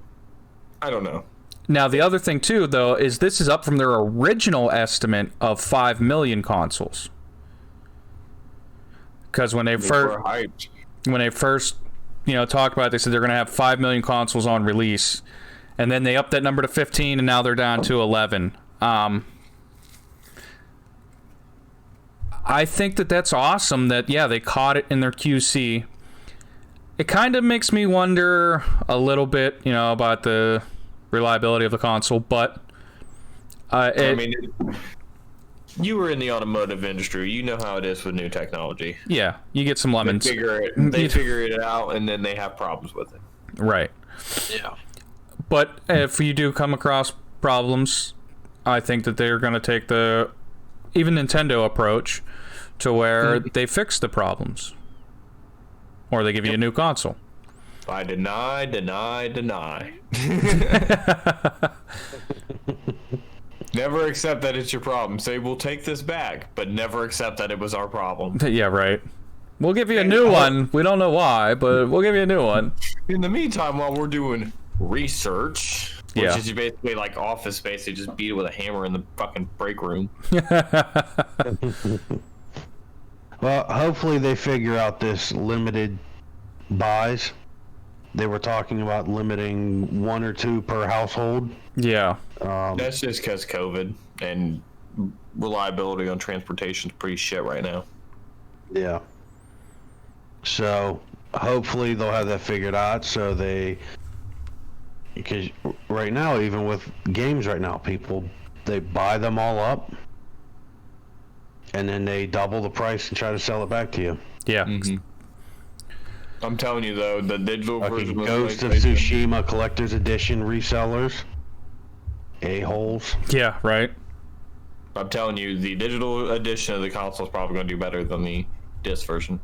I don't know. Now the other thing too, though, is this is up from their original estimate of 5 million consoles. Because when they first, talked about it, they said they're going to have 5 million consoles on release. And then they upped that number to 15, and now they're down to 11. I think that that's awesome that, they caught it in their QC. It kind of makes me wonder a little bit, about the reliability of the console, but... you were in the automotive industry. You know how it is with new technology. Yeah, you get some lemons. They figure it out, and then they have problems with it. Right. Yeah. But if you do come across problems, I think that they're going to take the even Nintendo approach to where they fix the problems. Or they give you a new console. I deny. Never accept that it's your problem. Say, we'll take this back, but never accept that it was our problem. Yeah, right. We'll give you a new one. We don't know why, but we'll give you a new one. In the meantime, while we're doing research, which Yeah. is basically like Office Space, they just beat it with a hammer in the fucking break room. Well, hopefully they figure out this limited buys. They were talking about limiting 1 or 2 per household. Yeah. That's just because COVID and reliability on transportation is pretty shit right now. Yeah. So hopefully they'll have that figured out. So because right now, even with games right now, people, they buy them all up and then they double the price and try to sell it back to you. Yeah. Mm-hmm. I'm telling you though, the digital version of Ghost of PlayStation- Tsushima Collector's Edition resellers, a-holes. Yeah, right. I'm telling you, the digital edition of the console is probably going to do better than the disc version.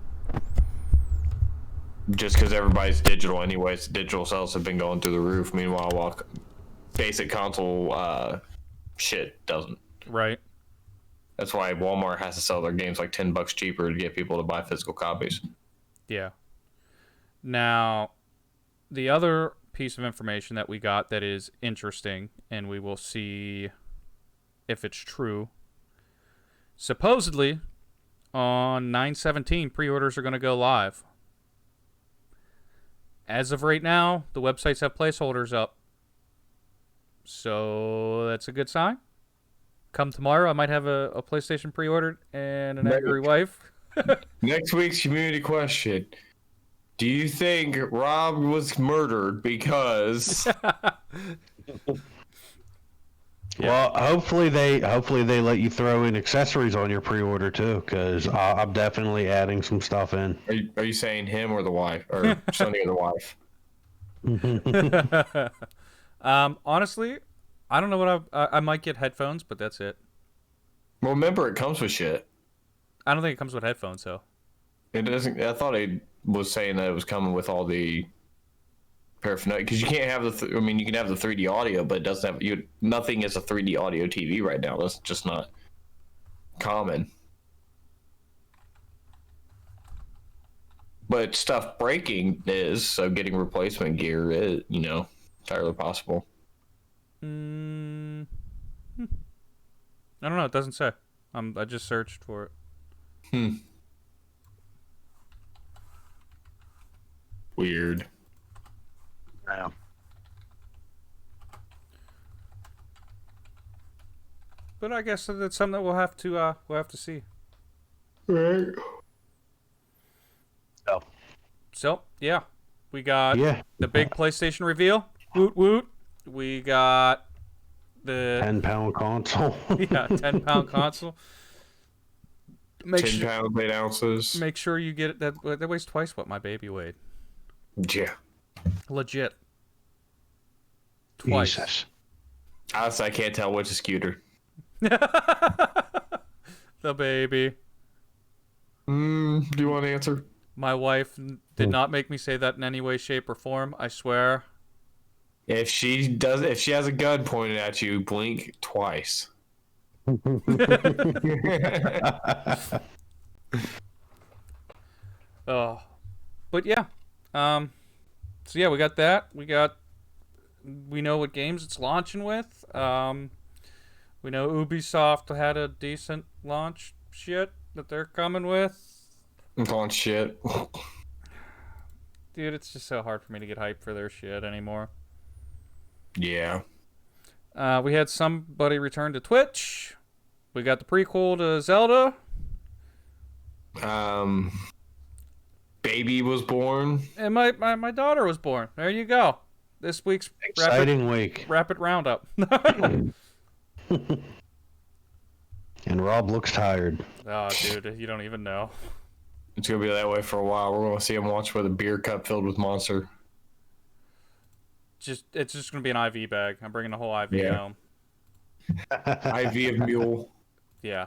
Just because everybody's digital anyways, digital sales have been going through the roof. Meanwhile, while basic console shit doesn't. Right. That's why Walmart has to sell their games like $10 cheaper to get people to buy physical copies. Yeah. Now, the other piece of information that we got that is interesting, and we will see if it's true. Supposedly, on 9/17, pre-orders are going to go live. As of right now, the websites have placeholders up. So that's a good sign. Come tomorrow, I might have a PlayStation pre-ordered and an angry wife. Next week's community question. Do you think Rob was murdered because Well, hopefully they let you throw in accessories on your pre-order too, because I'm definitely adding some stuff in. Are you saying him or the wife, or Sonny or the wife? Honestly, I don't know what I might get headphones, but that's it. Well, remember, it comes with shit. I don't think it comes with headphones, though. It doesn't. I thought it was saying that it was coming with all the paraphernalia, because you can't have the. I mean, you can have the 3D audio, but it doesn't have you. Nothing is a 3D audio TV right now. That's just not common. But stuff breaking is, so getting replacement gear is, entirely possible. I don't know. It doesn't say. I just searched for it. Weird. Yeah. But I guess that's something that we'll have to see. Right. So yeah, we got Yeah. the big PlayStation reveal. Woot woot. We got the 10-pound console. 10-pound console. 10 pounds, 8 ounces. Make sure you get it. That weighs twice what my baby weighed. Yeah. Legit. Twice. Jesus. Honestly, I can't tell which is cuter. The baby. Do you want to answer? My wife did not make me say that in any way, shape, or form. I swear. If she has a gun pointed at you, blink twice. Oh, but yeah. So yeah, we got that. We know what games it's launching with. We know Ubisoft had a decent launch shit that they're coming with. I'm calling shit. Dude, it's just so hard for me to get hyped for their shit anymore. Yeah. We had somebody return to Twitch. We got the prequel to Zelda. Baby was born. And my daughter was born. There you go. This week's Exciting week. rapid roundup. And Rob looks tired. Oh, dude, you don't even know. It's going to be that way for a while. We're going to see him watch with a beer cup filled with Monster. It's just going to be an IV bag. I'm bringing the whole IV home. IV of mule. Yeah.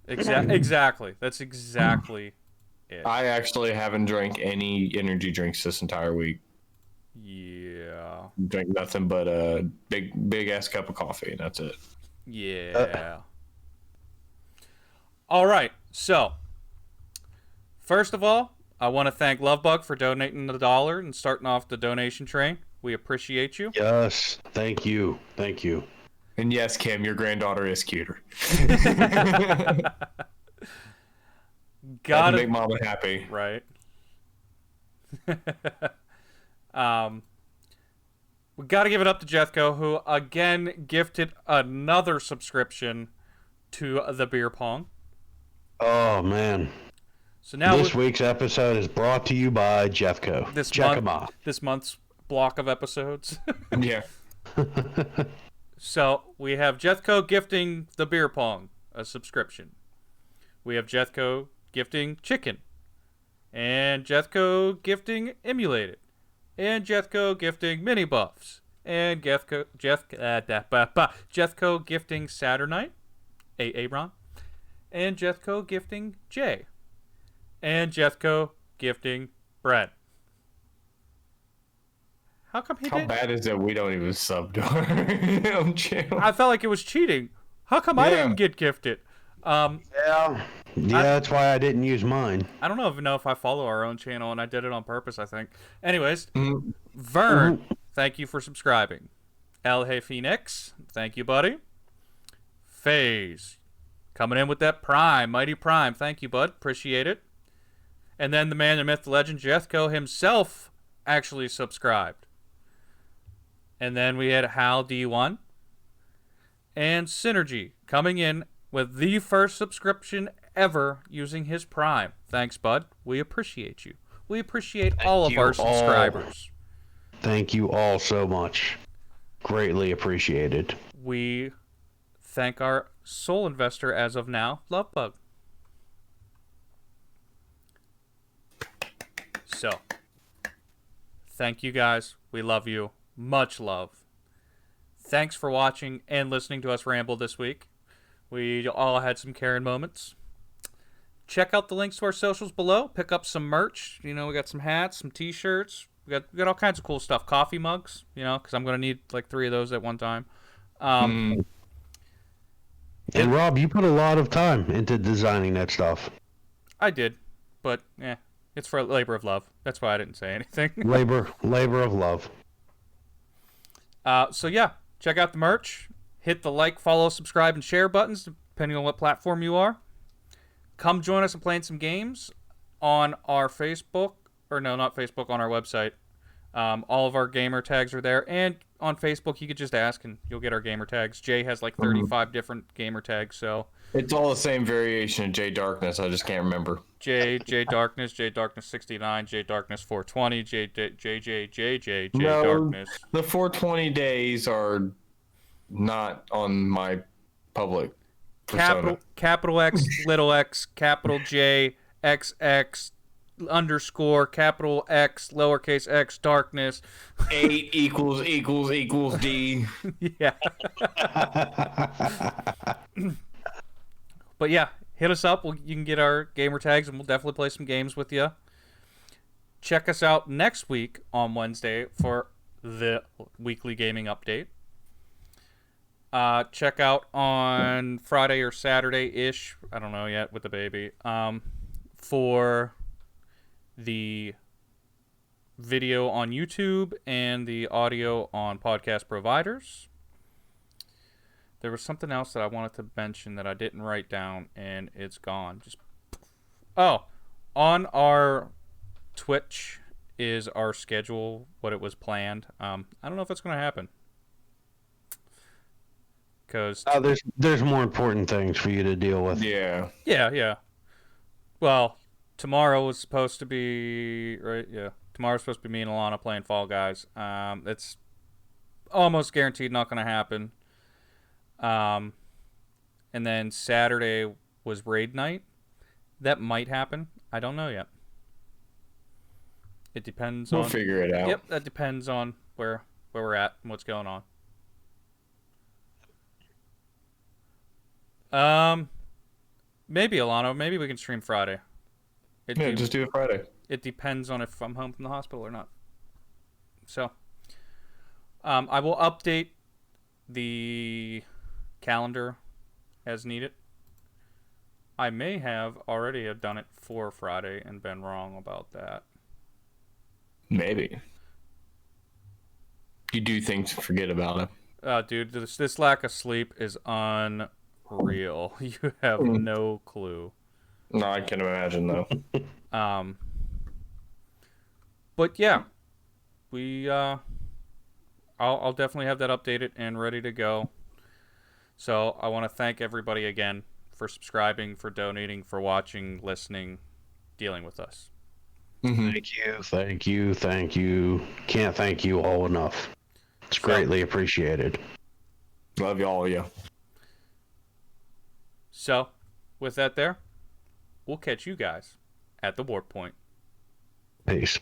Exactly. That's exactly it. I actually haven't drank any energy drinks this entire week. Yeah. Drink nothing but a big ass cup of coffee, and that's it. Yeah. All right. So, first of all, I want to thank Lovebug for donating the $1 and starting off the donation train. We appreciate you. Yes. Thank you. Thank you. And yes, Kim, your granddaughter is cuter. Gotta make mama happy. Right. We got to give it up to Jethko, who again gifted another subscription to the beer pong. Oh man. So now this week's episode is brought to you by Jeffco. Check him out. This month's block of episodes. Yeah. So we have Jethko gifting the beer pong a subscription. We have Jethko gifting chicken, and Jethko gifting emulated, and Jethko gifting mini buffs, and Jethko gifting Saturnite, Ron, and Jethko gifting Jay, and Jethko gifting Brett. How come he didn't? How bad is it we don't even sub to our own channel? I felt like it was cheating. How come I didn't get gifted? Yeah, that's why I didn't use mine. I don't even know if I follow our own channel, and I did it on purpose, I think. Anyways, Vern, thank you for subscribing. El Hey Phoenix, thank you, buddy. FaZe, coming in with that Prime, Mighty Prime, thank you, bud. Appreciate it. And then the man, the myth, the legend, Jethko himself actually subscribed. And then we had Hal D1 and Synergy coming in with the first subscription ever using his Prime. Thanks, bud. We appreciate you. We appreciate all of our subscribers. Thank you all so much. Greatly appreciated. We thank our sole investor as of now, Lovebug. So, thank you guys. We love you. Much love. Thanks for watching and listening to us ramble this week. We all had some Karen moments. Check out the links to our socials below. Pick up some merch. You know, we got some hats, some t-shirts. We got all kinds of cool stuff. Coffee mugs, you know, because I'm going to need like 3 of those at one time. And Rob, you put a lot of time into designing that stuff. I did, but it's for a labor of love. That's why I didn't say anything. labor of love. So yeah, check out the merch. Hit the like, follow, subscribe, and share buttons, depending on what platform you are. Come join us in playing some games on our Facebook, or no, not Facebook, on our website. All of our gamer tags are there, and on Facebook you could just ask and you'll get our gamer tags. Jay has like 35 different gamer tags, so It's all the same variation of J Darkness. I just can't remember. J Darkness, J Darkness 69, J Darkness 420, J No, Darkness. the 420 days are not on my public persona. Capital X, little x, capital J, XX, underscore, capital X, lowercase x, darkness. 8 equals D. Yeah. But yeah, hit us up. You can get our gamer tags, and we'll definitely play some games with you. Check us out next week on Wednesday for the weekly gaming update. Check out on Friday or Saturday-ish, I don't know yet with the baby, for the video on YouTube and the audio on podcast providers. There was something else that I wanted to mention that I didn't write down, and it's gone. On our Twitch is our schedule, what it was planned. I don't know if it's going to happen. Because there's more important things for you to deal with. Yeah. Well, tomorrow was supposed to be right. Yeah, tomorrow's supposed to be me and Alana playing Fall Guys. It's almost guaranteed not going to happen. And then Saturday was raid night. That might happen. I don't know yet. It depends. We'll figure it out. Yep, that depends on where we're at and what's going on. Maybe Alana. Maybe we can stream Friday. Just do it Friday. It depends on if I'm home from the hospital or not. So, I will update the calendar as needed. I may have already done it for Friday and been wrong about that. Maybe. You do things, forget about it. Dude, this lack of sleep is unreal. You have no clue. No, I can imagine though. But yeah, I'll definitely have that updated and ready to go. So I want to thank everybody again for subscribing, for donating, for watching, listening, dealing with us. Thank you. Can't thank you all enough. It's greatly appreciated. Love y'all, yeah. So, with that there, we'll catch you guys at the warp point. Peace.